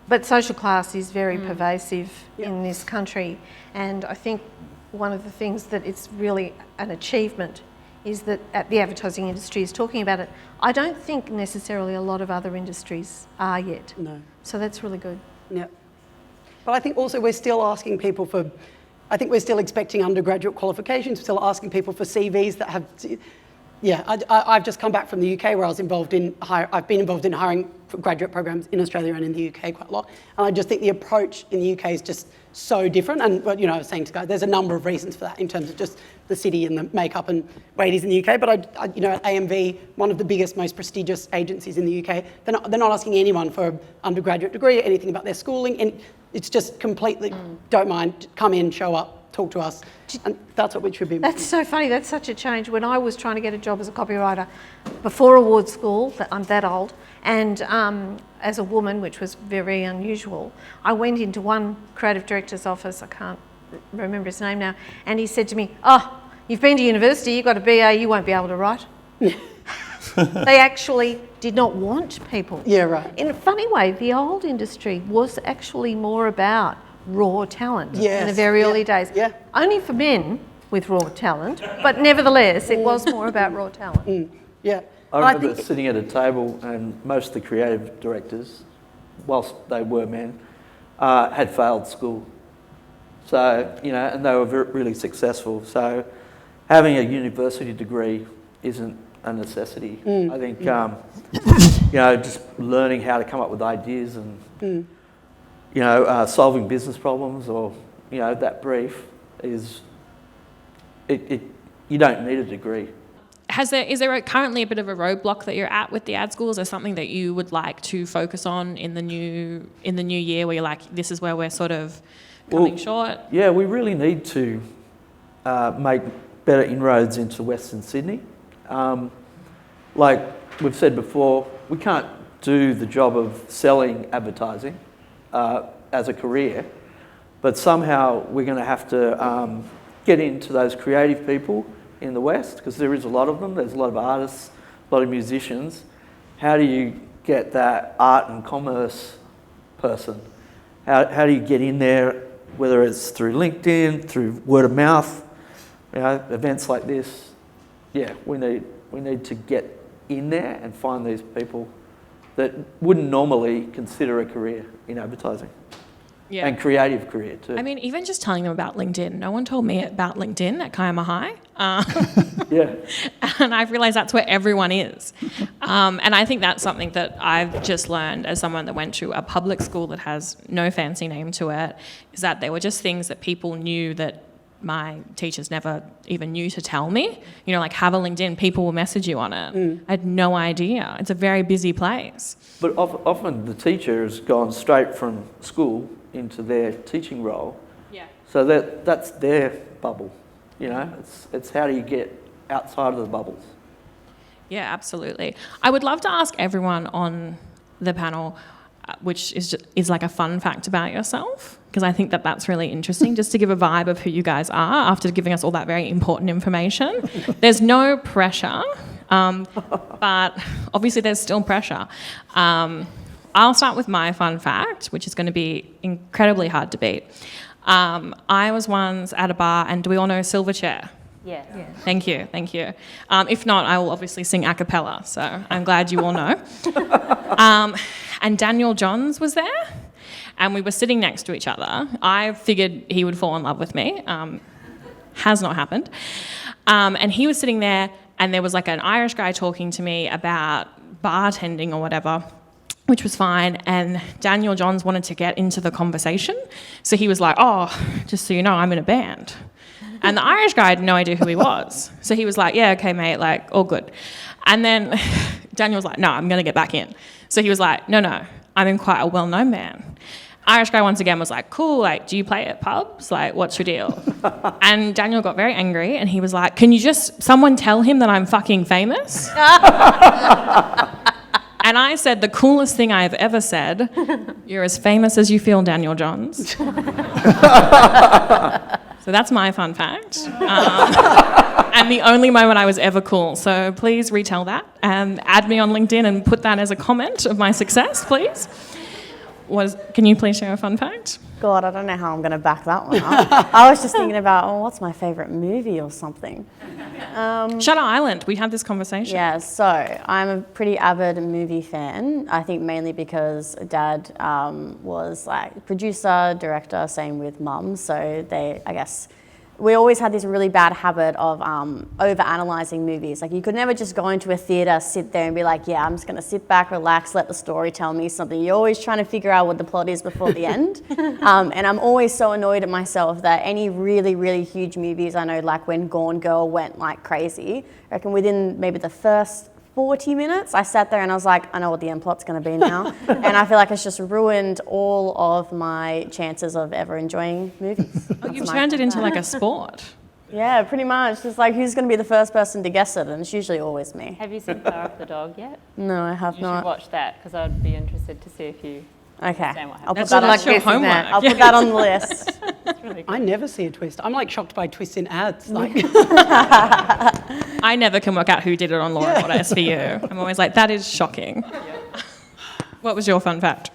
But social class is very pervasive in this country, and I think one of the things that it's really an achievement is that the advertising industry is talking about it. I don't think necessarily a lot of other industries are yet. No. So that's really good. Yeah. But I think also we're still asking people for, I think we're still expecting undergraduate qualifications, we're still asking people for CVs that have, yeah, I've just come back from the UK where I was involved in, I've been involved in hiring for graduate programs in Australia and in the UK quite a lot. And I just think the approach in the UK is just so different. And, you know, I was saying to guys, there's a number of reasons for that in terms of just the city and the makeup and way it is in the UK. But I you know, at AMV, one of the biggest, most prestigious agencies in the UK, they're not asking anyone for an undergraduate degree or anything about their schooling. And it's just completely, don't mind, come in, show up, talk to us. And that's what we should be. That's so funny. That's such a change. When I was trying to get a job as a copywriter before award school, I'm that old, and as a woman, which was very unusual, I went into one creative director's office, I can't remember his name now, and he said to me, "Oh, you've been to university, you've got a BA, you won't be able to write." They actually did not want people. Yeah, right. In a funny way, the old industry was actually more about raw talent in the very early days. Yeah. Only for men with raw talent, but nevertheless, it was more about raw talent. Yeah. I remember sitting at a table and most of the creative directors, whilst they were men, had failed school. So, you know, and they were really successful. So having a university degree isn't a necessity. I think, you know, just learning how to come up with ideas and, you know, solving business problems or, you know, that brief is, it you don't need a degree. Is there currently a bit of a roadblock that you're at with the ad schools? Is there something that you would like to focus on in the new year where you're like, this is where we're sort of coming short? Yeah, we really need to make better inroads into Western Sydney. Like we've said before, we can't do the job of selling advertising as a career, but somehow we're going to have to get into those creative people in the West, because there is a lot of them. There's a lot of artists, a lot of musicians. How do you get that art and commerce person? How do you get in there, whether it's through LinkedIn, through word of mouth, events like this? Yeah, we need to get in there and find these people that wouldn't normally consider a career in advertising. Yeah. And creative career too. I mean, even just telling them about LinkedIn. No one told me about LinkedIn at Kiama High. Yeah. And I've realised that's where everyone is. And I think that's something that I've just learned as someone that went to a public school that has no fancy name to it, is that there were just things that people knew that my teachers never even knew to tell me. You know, like have a LinkedIn, people will message you on it. I had no idea. It's a very busy place. But often the teacher has gone straight from school into their teaching role. Yeah. So that's their bubble. You know, it's how do you get outside of the bubbles? Yeah, absolutely. I would love to ask everyone on the panel, which is like a fun fact about yourself, because I think that that's really interesting, just to give a vibe of who you guys are after giving us all that very important information. There's no pressure, but obviously there's still pressure. I'll start with my fun fact, which is going to be incredibly hard to beat. I was once at a bar, and do we all know Silverchair? Yeah. Thank you. If not, I will obviously sing a cappella, so I'm glad you all know. And Daniel Johns was there, and we were sitting next to each other. I figured he would fall in love with me. Has not happened. And he was sitting there, and there was like an Irish guy talking to me about bartending or whatever, which was fine, and Daniel Johns wanted to get into the conversation. So he was like, oh, just so you know, I'm in a band. And the Irish guy had no idea who he was. So he was like, yeah, okay, mate, like, all good. And then Daniel was like, no, I'm going to get back in. So he was like, no, I'm in quite a well-known band. Irish guy once again was like, cool, like, do you play at pubs? Like, what's your deal? And Daniel got very angry, and he was like, can you just, someone tell him that I'm fucking famous? And I said, the coolest thing I've ever said, you're as famous as you feel, Daniel Johns. So that's my fun fact. And the only moment I was ever cool. So please retell that and add me on LinkedIn and put that as a comment of my success, please. Can you please share a fun fact? God, I don't know how I'm going to back that one up. I was just thinking about, what's my favourite movie or something? Shutter Island. We had this conversation. Yeah, so I'm a pretty avid movie fan. I think mainly because Dad was like producer, director, same with Mum. So we always had this really bad habit of over-analysing movies. Like, you could never just go into a theatre, sit there and be like, yeah, I'm just going to sit back, relax, let the story tell me something. You're always trying to figure out what the plot is before the end. And I'm always so annoyed at myself that any really, really huge movies, I know, like when Gone Girl went like crazy, I reckon within maybe the first 40 minutes, I sat there and I was like, I know what the end plot's going to be now. And I feel like it's just ruined all of my chances of ever enjoying movies. Oh, you've turned it into like a sport. Yeah, pretty much. It's like, who's going to be the first person to guess it? And it's usually always me. Have you seen Power of the Dog yet? No, I have not. You should watch that, because I'd be interested to see if you understand what I'll happens. put that on homework. I'll put that on the list. Really cool. I never see a twist. I'm like shocked by twists in ads. Like, I never can work out who did it on Loren or SVU. I'm always like, that is shocking. What was your fun fact?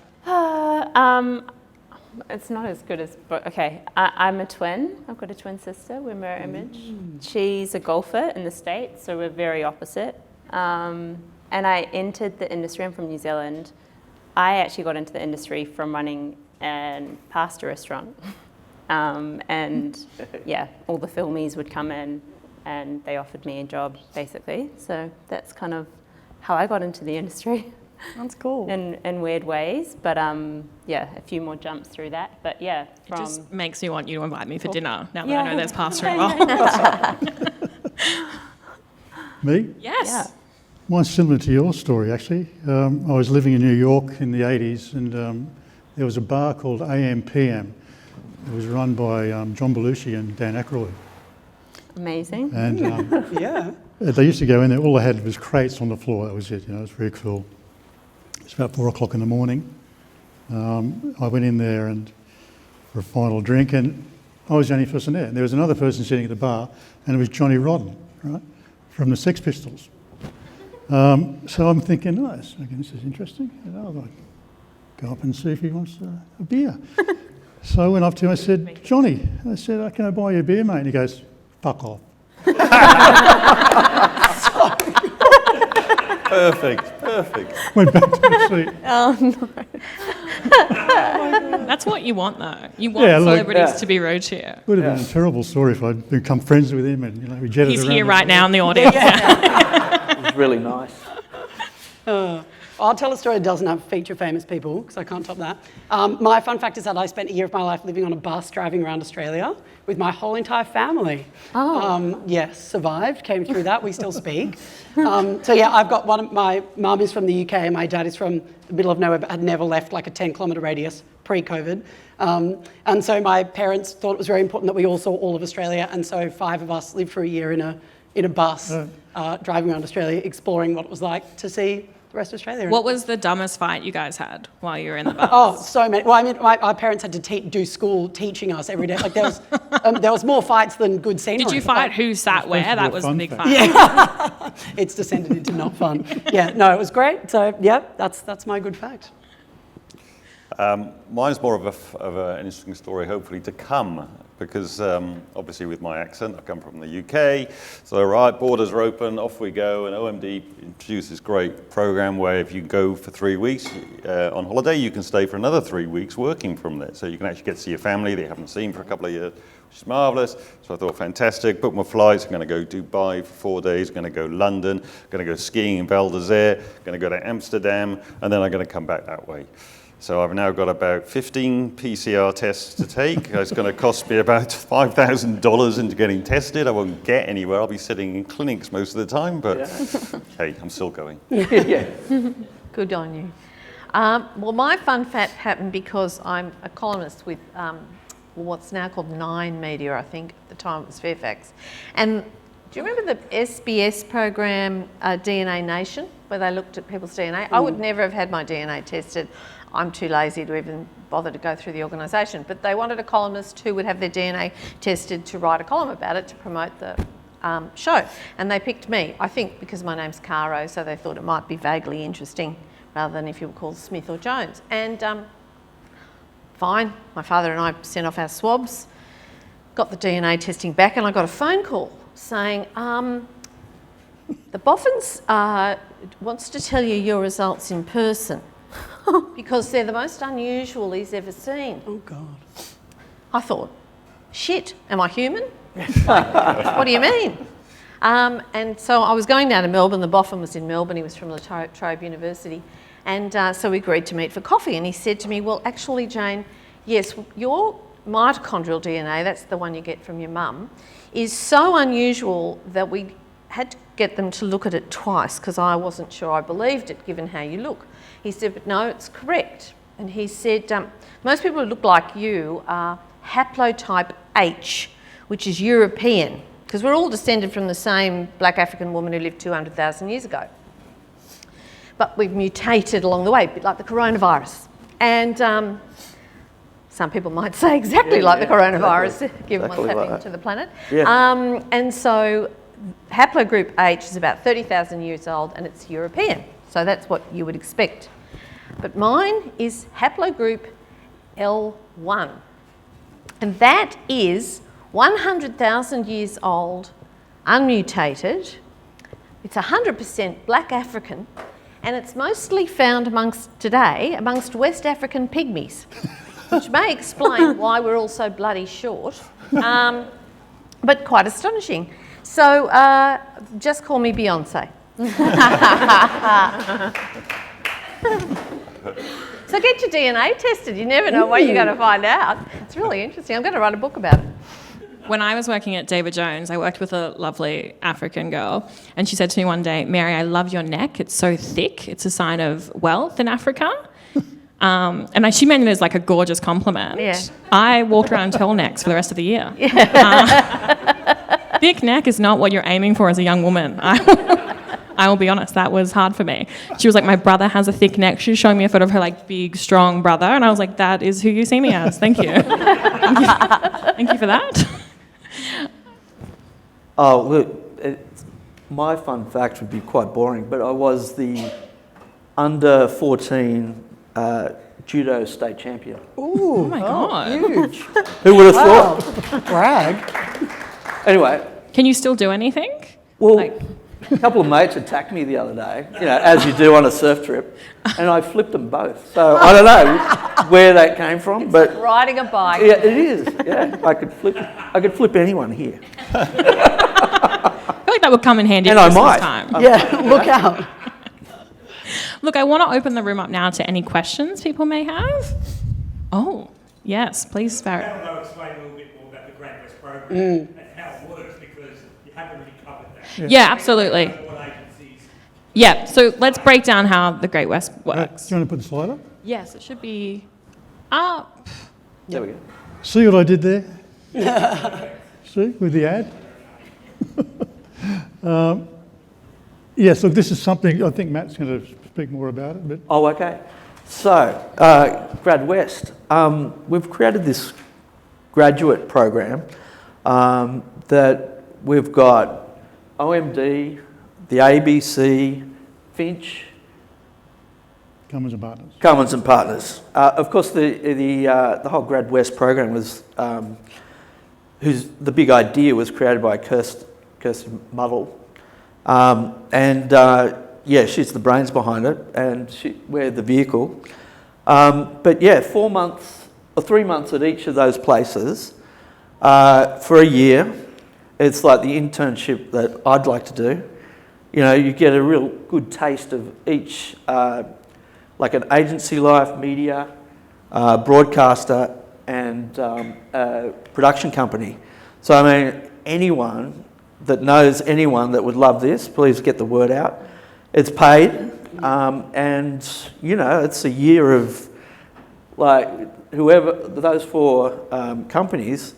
It's not as good as, but okay. I'm a twin. I've got a twin sister. We're mirror image. She's a golfer in the States, so we're very opposite. And I entered the industry. I'm from New Zealand. I actually got into the industry from running a pasta restaurant. And yeah, all the filmies would come in and they offered me a job, basically. So that's kind of how I got into the industry. That's cool. In weird ways, but yeah, a few more jumps through that. But yeah, it just makes me want you to invite me for dinner now that I know there's pasta involved. Me? Yes. Mine's similar to your story, actually. I was living in New York in the 80s, and there was a bar called AM/PM. It was run by John Belushi and Dan Aykroyd. Amazing. And Yeah. they used to go in there, all they had was crates on the floor, that was it, it was very cool. It's about 4 o'clock in the morning. I went in there and for a final drink, and I was the only person there. And there was another person sitting at the bar, and it was Johnny Rotten, right, from the Sex Pistols. So I'm thinking, nice, okay, this is interesting. I'll go up and see if he wants a beer. So I went up to him, I said, Johnny, I said, can I buy you a beer, mate? And he goes, fuck off. Perfect. Went back to the seat. That's what you want, though. You want Yeah, look, celebrities to be rude to you. Would have been a terrible story if I'd become friends with him and we jetted He's around. here right now in the audience. It was really nice. I'll tell a story that doesn't have feature famous people, because I can't top that. My fun fact is that I spent a year of my life living on a bus driving around Australia with my whole entire family. Yes, survived, came through that, we still speak. So yeah, I've got my mum is from the UK and my dad is from the middle of nowhere, but had never left like a 10-kilometre radius pre-COVID. And so my parents thought it was very important that we all saw all of Australia, and so 5 of us lived for a year in a bus, driving around Australia, exploring what it was like to see the rest of Australia. What was the dumbest fight you guys had while you were in the bus? Oh, so many. Well, I mean, our parents had to do school teaching us every day. Like there was more fights than good scenery. Did you fight Like, who sat where? supposed to be That a was the fun big fact. fight. Yeah, it's descended into not fun. Yeah, no, it was great. So yeah, that's my good fact. Mine's more of an interesting story, hopefully, to come, because obviously with my accent, I come from the UK, so right, borders are open, off we go, and OMD introduced this great program where if you go for 3 weeks on holiday, you can stay for another 3 weeks working from there, so you can actually get to see your family that you haven't seen for a couple of years, which is marvellous. So I thought, fantastic, booked my flights, I'm going to go Dubai for 4 days, going to go London, going to go skiing in Val d'Isère, going to go to Amsterdam, and then I'm going to come back that way. So I've now got about 15 PCR tests to take. It's going to cost me about $5,000 into getting tested. I won't get anywhere. I'll be sitting in clinics most of the time, but hey, I'm still going. Yeah. Good on you. Well, my fun fact happened because I'm a columnist with what's now called Nine Media, I think. At the time it was Fairfax. And do you remember the SBS program DNA Nation, where they looked at people's DNA? I would never have had my DNA tested. I'm too lazy to even bother to go through the organisation. But they wanted a columnist who would have their DNA tested to write a column about it to promote the show. And they picked me, I think because my name's Caro, so they thought it might be vaguely interesting rather than if you were called Smith or Jones. And fine, my father and I sent off our swabs, got the DNA testing back, and I got a phone call saying, the Boffins wants to tell you your results in person because they're the most unusual he's ever seen. Oh God. I thought, shit, am I human? What do you mean? And so I was going down to Melbourne. The Boffin was in Melbourne. He was from La Trobe University. And so we agreed to meet for coffee. And he said to me, well, actually, Jane, yes, your mitochondrial DNA, that's the one you get from your mum, is so unusual that we had to get them to look at it twice because I wasn't sure I believed it given how you look. He said, but no, it's correct. And he said, most people who look like you are haplotype H, which is European, because we're all descended from the same black African woman who lived 200,000 years ago. But we've mutated along the way, a bit like the coronavirus. And some people might say exactly like the coronavirus, given what's happening to the planet. Yeah. And so haplogroup H is about 30,000 years old and it's European. So that's what you would expect. But mine is haplogroup L1. And that is 100,000 years old, unmutated. It's 100% black African, and it's mostly found amongst West African pygmies, which may explain why we're all so bloody short, but quite astonishing. So just call me Beyonce. So get your DNA tested. You never know what you're going to find out. It's really interesting. I'm going to write a book about it. when I was working at David Jones, I worked with a lovely African girl, and she said to me one day, "Mary, I love your neck. It's so thick. It's a sign of wealth in Africa." She meant it as like a gorgeous compliment. Yeah. I walked around turtlenecks for the rest of the year. Thick neck is not what you're aiming for as a young woman. I will be honest, that was hard for me. She was like, "My brother has a thick neck." She was showing me a photo of her like big, strong brother, and I was like, "That is who you see me as. Thank you." Thank you for that. Oh, look, my fun fact would be quite boring, but I was the under 14 judo state champion. Ooh, Oh my God. huge. Who would have Wow. thought? Brag. Anyway, Can you still do anything? well, Like- a couple of mates attacked me the other day, as you do on a surf trip, and I flipped them both. So I don't know where that came from, but Riding a bike. yeah, it is. Yeah, I could flip anyone here. I feel like that would come in handy And at I Christmas might. time. Yeah, look out. Look, I want to open the room up now to any questions people may have. Oh, yes, please, Barrett. I'll explain a little bit more about the Great West program and how it works, because you haven't really covered that. Yeah, absolutely. What agencies? Yeah, so let's break down how the Great West works. Do you want to put the slide up? Yes, it should be up. There we go. See what I did there? See, with the ad? Yes, look, this is something, I think Matt's going to speak more about it, but Oh, okay. So, Grad West, we've created this graduate program that we've got OMD, the ABC, FINCH, Cummins&Partners. Of course, the whole Grad West program was, the big idea was created by Kirsty Muddle. Yeah, she's the brains behind it, and we're the vehicle. But yeah, 4 months or 3 months at each of those places for a year. It's like the internship that I'd like to do. You get a real good taste of each, like an agency life, media, broadcaster, and a production company. So I mean, anyone that knows anyone that would love this, please get the word out. It's paid, and it's a year of like whoever those 4 companies,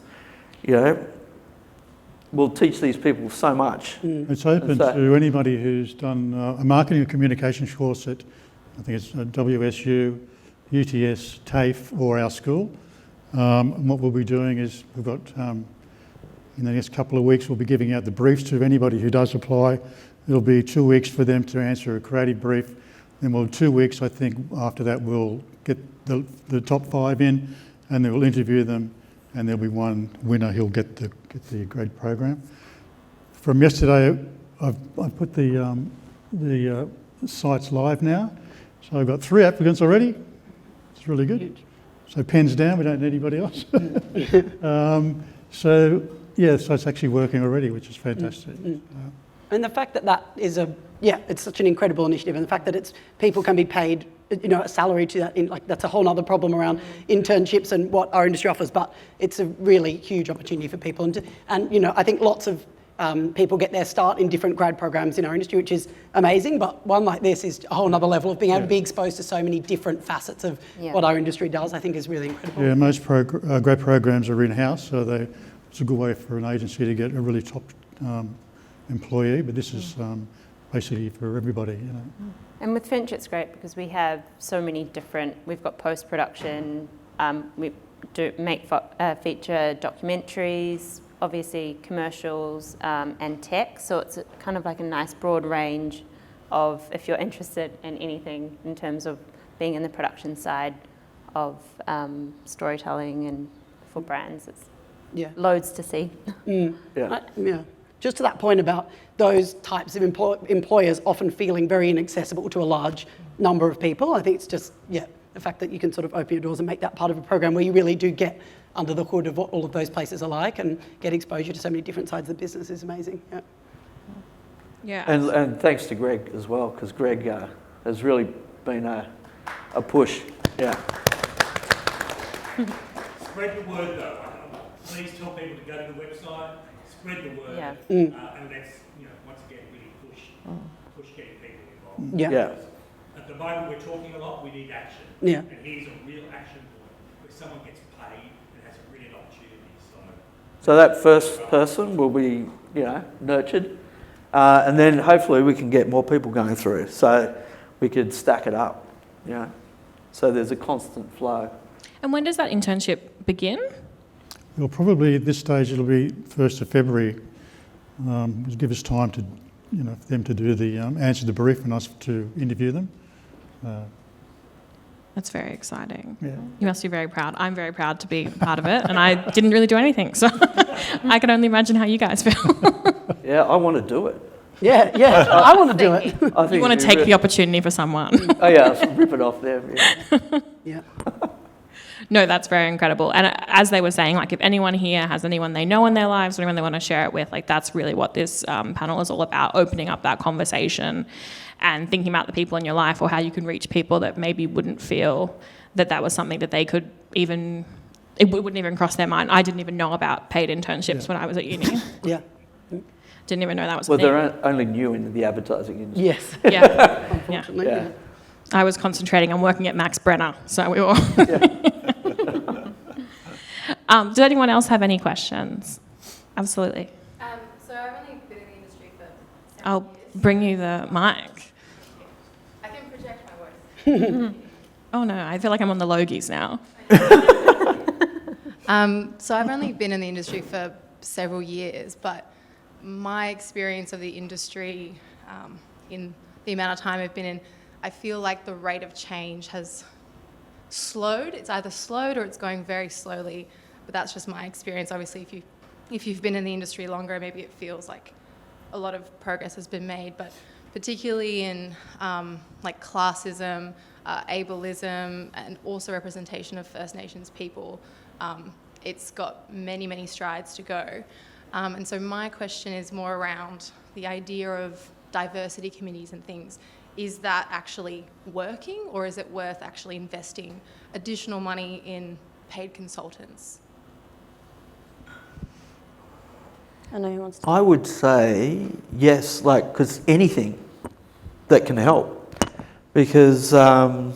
will teach these people so much. it's open to anybody who's done a marketing and communications course at, I think it's WSU, UTS, TAFE, or our school. And what we'll be doing is we've got, in the next couple of weeks, we'll be giving out the briefs to anybody who does apply. It'll be 2 weeks for them to answer a creative brief. Then 2 weeks, I think, after that, we'll get the top 5 in, and then we'll interview them, and there'll be one winner who'll get the grade program. From yesterday, I've put the sites live now. So I've got 3 applicants already. It's really good. Huge. So pens down, we don't need anybody else. So it's actually working already, which is fantastic. And the fact that is it's such an incredible initiative, and the fact that people can be paid, a salary to that, that's a whole other problem around internships and what our industry offers, but it's a really huge opportunity for people. And I think lots of people get their start in different grad programs in our industry, which is amazing, but one like this is a whole other level of being able to be exposed to so many different facets of what our industry does, I think is really incredible. Yeah, most grad programs are in-house, so it's a good way for an agency to get a really top employee, but this is basically for everybody. And with FINCH, it's great because we have so many different. We've got post-production. We do feature documentaries, obviously commercials, and tech. So it's kind of like a nice broad range of, if you're interested in anything in terms of being in the production side of storytelling and for brands, it's loads to see. Just to that point about those types of employers often feeling very inaccessible to a large number of people, I think it's just, the fact that you can sort of open your doors and make that part of a program where you really do get under the hood of what all of those places are like and get exposure to so many different sides of the business is amazing. Yeah. And thanks to Greg as well, because Greg has really been a push. Yeah. Spread the word though. please tell people to go to the website, spread the word, Yeah. and let's, once again, really push getting people involved. Yeah. At the moment, we're talking a lot, we need action. Yeah. And here's a real action point where someone gets paid and has a brilliant opportunity. So that first person will be, nurtured, and then hopefully we can get more people going through. So we could stack it up, So there's a constant flow. And when does that internship begin? Well, probably at this stage it'll be 1st of February. It'll give us time to, for them to do the answer the brief and us to interview them. That's very exciting. Yeah. You must be very proud. I'm very proud to be part of it, and I didn't really do anything, so I can only imagine how you guys feel. Yeah, I want to do it. Yeah, I want to do it. I think You want to take the opportunity for someone. Oh yeah, I'll rip it off there. Yeah. Yeah. No, that's very incredible. And as they were saying, like if anyone here has anyone they know in their lives, or anyone they want to share it with, like that's really what this panel is all about, opening up that conversation and thinking about the people in your life or how you can reach people that maybe wouldn't feel that was something that they could even, it wouldn't even cross their mind. I didn't even know about paid internships when I was at uni. Yeah. Didn't even know that was a Well, thing. they're only new in the advertising industry. Yes. Yeah. Unfortunately. Yeah. I was concentrating on working at Max Brenner, so we were. Does anyone else have any questions? Absolutely. So I've only been in the industry for 7 I'll years. bring you the mic. I can project my voice. Oh no, I feel like I'm on the Logies now. So I've only been in the industry for several years, but my experience of the industry in the amount of time I've been in, I feel like the rate of change has slowed. It's either slowed or it's going very slowly, but that's just my experience. Obviously, if you've been in the industry longer, maybe it feels like a lot of progress has been made, but particularly in like classism, ableism, and also representation of First Nations people, it's got many, many strides to go. And so my question is more around the idea of diversity committees and things. Is that actually working, or is it worth actually investing additional money in paid consultants? I know who wants to. I would say yes, because anything that can help, because the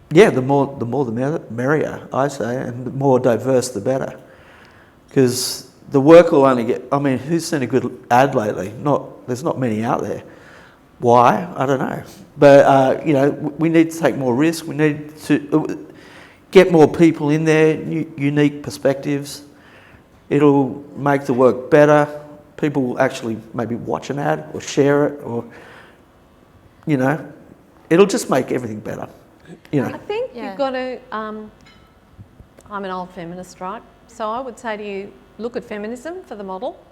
more the merrier, I say, and the more diverse the better, because the work will only get. I mean, who's seen a good ad lately? There's not many out there. Why? I don't know. But we need to take more risk. We need to get more people in there, unique perspectives. It'll make the work better. People will actually maybe watch an ad or share it, or it'll just make everything better. I think you've got to. I'm an old feminist, right? So I would say to you, look at feminism for the model,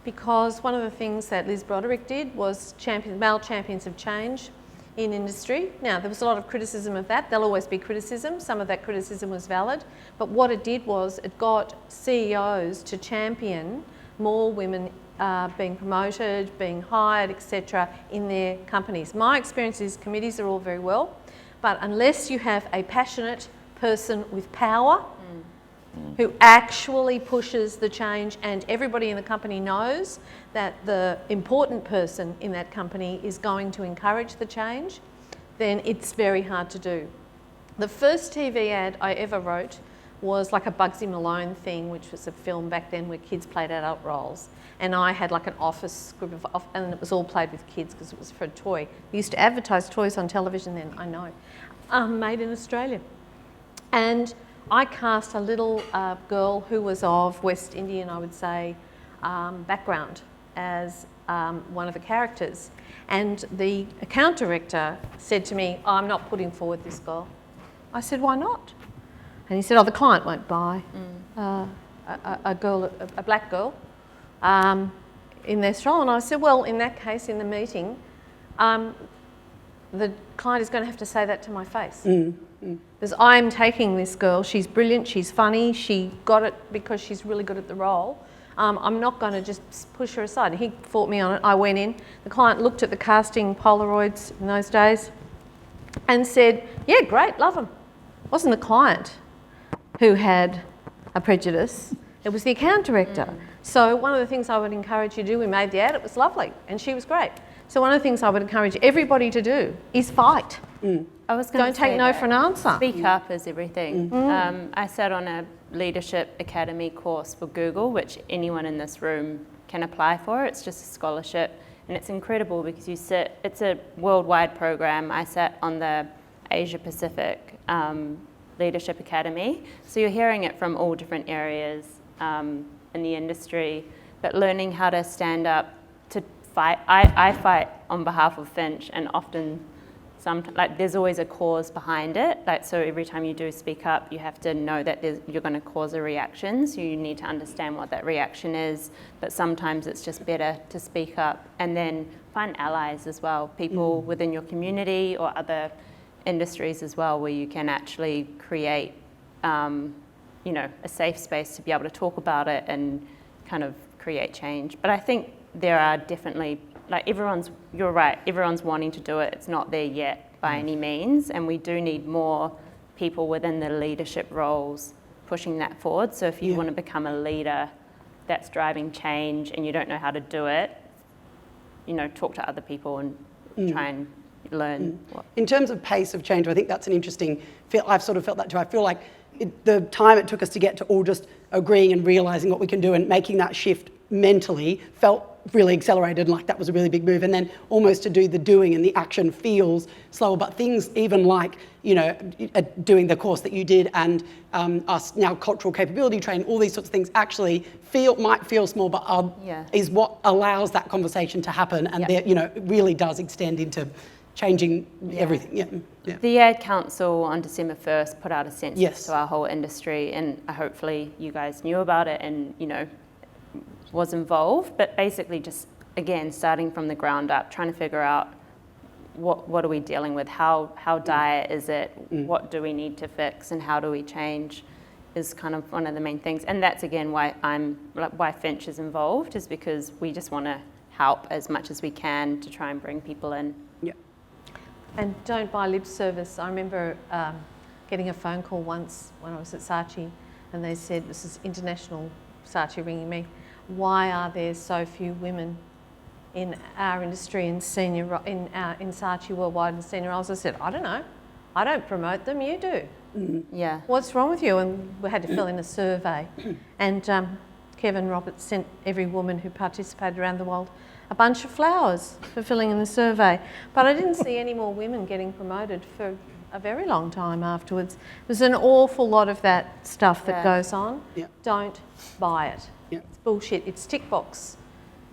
because one of the things that Liz Broderick did was male champions of change in industry. Now, there was a lot of criticism of that. There'll always be criticism. Some of that criticism was valid. But what it did was it got CEOs to champion more women being promoted, being hired, etc. in their companies. My experience is committees are all very well, but unless you have a passionate person with power who actually pushes the change, and everybody in the company knows that the important person in that company is going to encourage the change, then it's very hard to do. The first TV ad I ever wrote was like a Bugsy Malone thing, which was a film back then where kids played adult roles. And I had like an office group and it was all played with kids because it was for a toy. We used to advertise toys on television then, I know, made in Australia. And I cast a little girl who was of West Indian, I would say, background as one of the characters. And the account director said to me, I'm not putting forward this girl. I said, why not? And he said, the client won't buy a black girl in this role. And I said, well, in that case, in the meeting, the client is going to have to say that to my face. Because I'm taking this girl, she's brilliant, she's funny, she got it because she's really good at the role. I'm not going to just push her aside. He fought me on it. I went in. The client looked at the casting Polaroids in those days and said, yeah, great, love them. It wasn't the client who had a prejudice. It was the account director. So one of the things I would encourage you to do, we made the ad, it was lovely, and she was great. So one of the things I would encourage everybody to do is fight. I was going Don't to take say no that. for an answer. Speak up is everything. I sat on a Leadership Academy course for Google, which anyone in this room can apply for. It's just a scholarship, and it's incredible because it's a worldwide program. I sat on the Asia Pacific Leadership Academy. So you're hearing it from all different areas in the industry, but learning how to stand up to fight. I fight on behalf of FINCH, and often there's always a cause behind it. So every time you do speak up, you have to know that you're going to cause a reaction. So you need to understand what that reaction is. But sometimes it's just better to speak up and then find allies as well, people within your community or other industries as well, where you can actually create, a safe space to be able to talk about it and kind of create change. But I think there are definitely, you're right, everyone's wanting to do it. It's not there yet by any means, and we do need more people within the leadership roles pushing that forward. So if you want to become a leader that's driving change and you don't know how to do it, talk to other people and try and learn. In terms of pace of change, I think that's an interesting feel. I've sort of felt that too. I feel like the time it took us to get to all just agreeing and realising what we can do and making that shift mentally felt really accelerated, and like that was a really big move. And then almost to do the doing and the action feels slower, but things even like, doing the course that you did and us now cultural capability training, all these sorts of things actually might feel small, but is what allows that conversation to happen, and it really does extend into changing everything. The Ad Council on December 1st put out a census to our whole industry, and hopefully you guys knew about it and was involved, but basically just, again, starting from the ground up, trying to figure out what are we dealing with, how dire is it, what do we need to fix, and how do we change is kind of one of the main things. And that's, again, why FINCH is involved, is because we just want to help as much as we can to try and bring people in. And don't buy lip service. I remember getting a phone call once when I was at Saatchi, and they said, this is international Saatchi ringing me, why are there so few women in our industry in Saatchi worldwide in senior roles? I said, I don't know. I don't promote them, you do. What's wrong with you? And we had to fill in a survey. And Kevin Roberts sent every woman who participated around the world a bunch of flowers for filling in the survey. But I didn't see any more women getting promoted for a very long time afterwards. There's an awful lot of that stuff that goes on. Don't buy it. It's bullshit. It's tick box.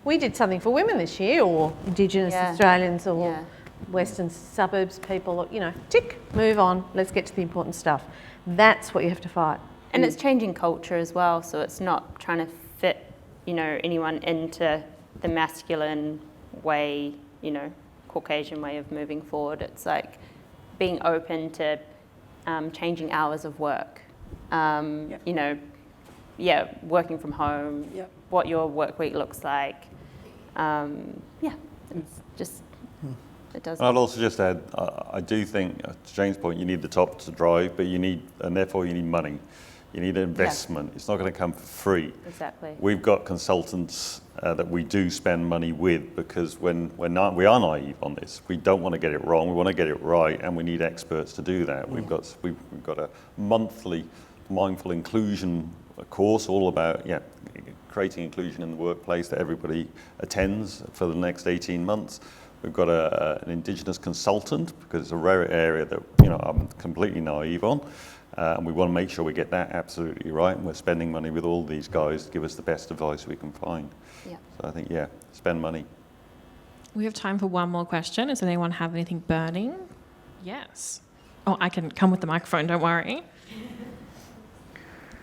We did something for women this year, or Indigenous Australians, or Western suburbs people, tick, move on, let's get to the important stuff. That's what you have to fight. And it's changing culture as well, so it's not trying to fit, anyone into the masculine way, Caucasian way of moving forward. It's like being open to changing hours of work, working from home, what your work week looks like. It's just, it does. I'd also just add, I do think, to Jane's point, you need the top to drive, but therefore you need money. You need investment. It's not going to come for free. Exactly. We've got consultants that we do spend money with, because we are naive on this. We don't want to get it wrong. We want to get it right, and we need experts to do that. We've got a monthly mindful inclusion course all about creating inclusion in the workplace that everybody attends for the next 18 months. We've got an Indigenous consultant, because it's a rare area that I'm completely naive on. And we want to make sure we get that absolutely right, and we're spending money with all these guys to give us the best advice we can find. So I think, spend money. We have time for one more question. Does anyone have anything burning? Yes. Oh, I can come with the microphone, don't worry.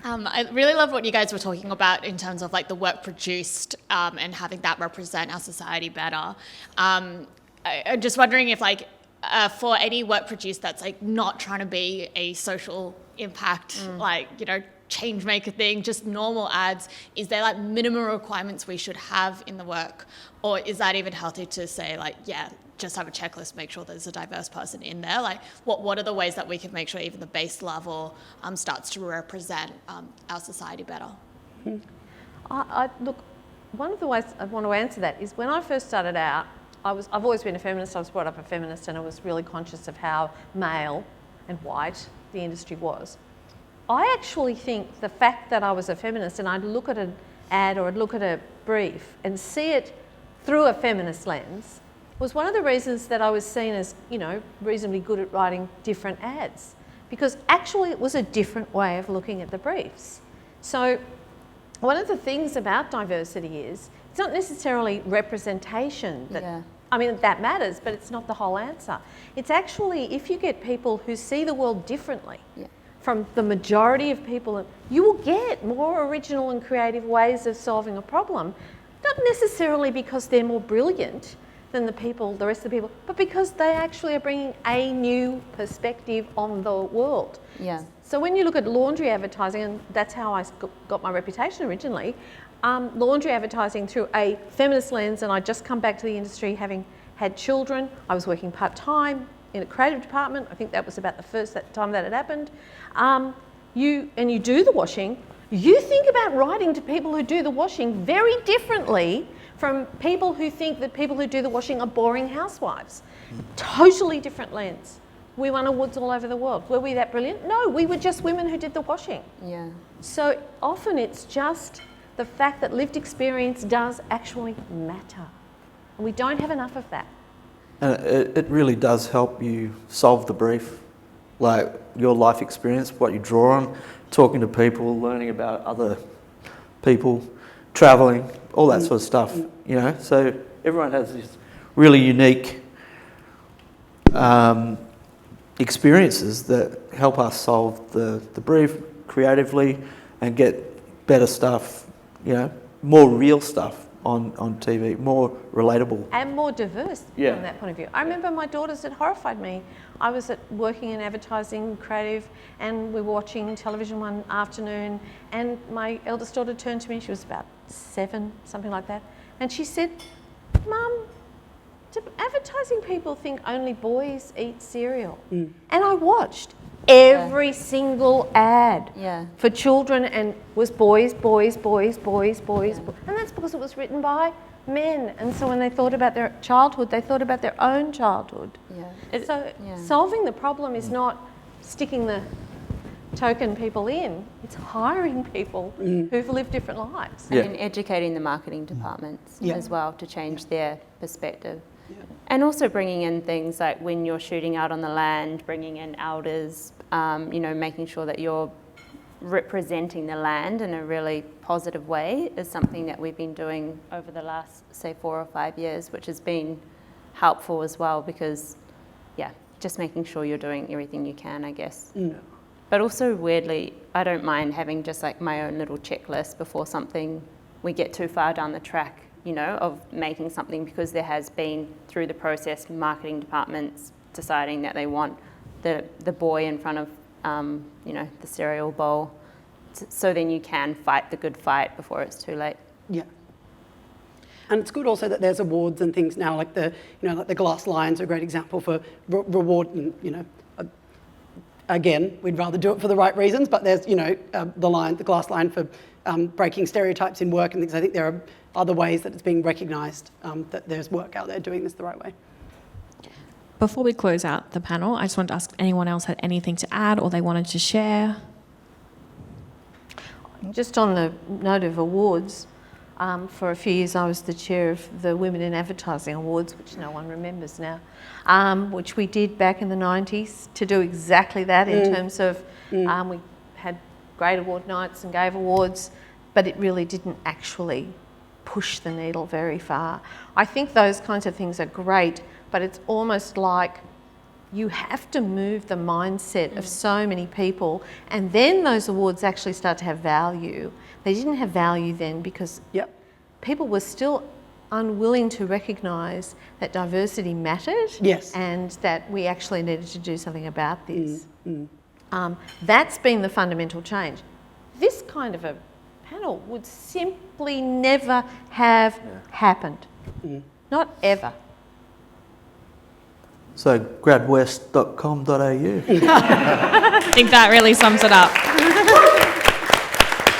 I really love what you guys were talking about in terms of like the work produced and having that represent our society better. I'm just wondering if for any work produced that's not trying to be a social impact, change maker thing, just normal ads, is there minimum requirements we should have in the work? Or is that even healthy to say just have a checklist, make sure there's a diverse person in there? What are the ways that we can make sure even the base level starts to represent our society better? Look, one of the ways I want to answer that is when I first started out, I've always been a feminist. I was brought up a feminist, and I was really conscious of how male and white the industry was. I actually think the fact that I was a feminist and I'd look at an ad or I'd look at a brief and see it through a feminist lens was one of the reasons that I was seen as, you know, reasonably good at writing different ads, because actually it was a different way of looking at the briefs. So one of the things about diversity is it's not necessarily representation that, I mean, that matters, but it's not the whole answer. It's actually if you get people who see the world differently from the majority of people, you will get more original and creative ways of solving a problem, not necessarily because they're more brilliant than the rest of the people, but because they actually are bringing a new perspective on the world. Yeah. So when you look at laundry advertising, and that's how I got my reputation originally, laundry advertising through a feminist lens, and I'd just come back to the industry having had children. I was working part-time in a creative department. I think that was about the first time that had happened. You do the washing. You think about writing to people who do the washing very differently from people who think that people who do the washing are boring housewives. Totally different lens. We won awards all over the world. Were we that brilliant? No, we were just women who did the washing. Yeah. So often it's just the fact that lived experience does actually matter. And we don't have enough of that. And it really does help you solve the brief, like your life experience, what you draw on, talking to people, learning about other people, travelling, all that sort of stuff, you know. So everyone has these really unique experiences that help us solve the brief creatively and get better stuff, you know, more real stuff on TV, more relatable. And more diverse from that point of view. I remember my daughters, it horrified me. I was working in advertising, creative, and we were watching television one afternoon, and my eldest daughter turned to me, she was about 7, something like that, and she said, "Mum, do advertising people think only boys eat cereal?" And I watched every single ad for children and was boys. And that's because it was written by men. And so when they thought about their childhood, they thought about their own childhood. So solving the problem is not sticking the token people in, it's hiring people who've lived different lives. And educating the marketing departments as well to change their perspective. And also bringing in things like when you're shooting out on the land, bringing in elders, you know, making sure that you're representing the land in a really positive way is something that we've been doing over the last, say, 4 or 5 years, which has been helpful as well because, just making sure you're doing everything you can, I guess. But also, weirdly, I don't mind having just like my own little checklist before we get too far down the track, you know, of making something, because there has been, through the process, marketing departments deciding that they want the boy in front of, you know, the cereal bowl, so then you can fight the good fight before it's too late. Yeah. And it's good also that there's awards and things now, like like the Glass Lion's a great example for reward. And, you know, again, we'd rather do it for the right reasons, but there's, you know, the Glass Lion for breaking stereotypes in work and things. I think there are other ways that it's being recognised that there's work out there doing this the right way. Before we close out the panel, I just wanted to ask if anyone else had anything to add or they wanted to share. Just on the note of awards, for a few years I was the chair of the Women in Advertising Awards, which no one remembers now, which we did back in the 90s to do exactly that in terms of we had great award nights and gave awards, but it really didn't actually push the needle very far. I think those kinds of things are great, but it's almost like you have to move the mindset of so many people, and then those awards actually start to have value. They didn't have value then because people were still unwilling to recognise that diversity mattered and that we actually needed to do something about this. That's been the fundamental change. This kind of a panel would simply never have happened. Not ever. So gradwest.com.au. I think that really sums it up.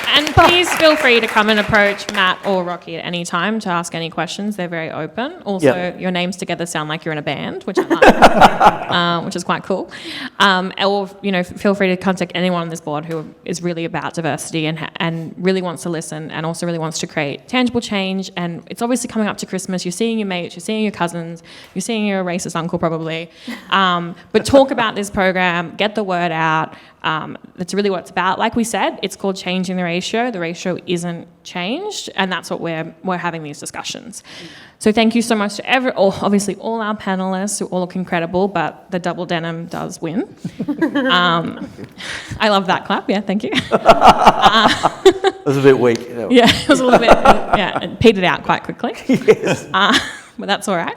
And please feel free to come and approach Matt or Rocky at any time to ask any questions. They're very open. Also, your names together sound like you're in a band, which I like, which is quite cool. Or, feel free to contact anyone on this board who is really about diversity and really wants to listen and also really wants to create tangible change. And it's obviously coming up to Christmas. You're seeing your mates, you're seeing your cousins, you're seeing your racist uncle probably. But talk about this program, get the word out. That's really what it's about. Like we said, it's called Changing the Ratio. The ratio isn't changed, and that's what we're having these discussions. So thank you so much to obviously all our panelists who all look incredible, but the double denim does win. I love that clap. Yeah, thank you. It was a bit weak. Yeah, it was a little bit, it petered out quite quickly. Yes. But that's all right.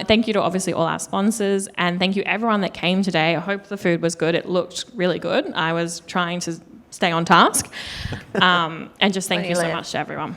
Thank you to obviously all our sponsors, and thank you everyone that came today. I hope the food was good. It looked really good. I was trying to stay on task. And just thank you so much to everyone.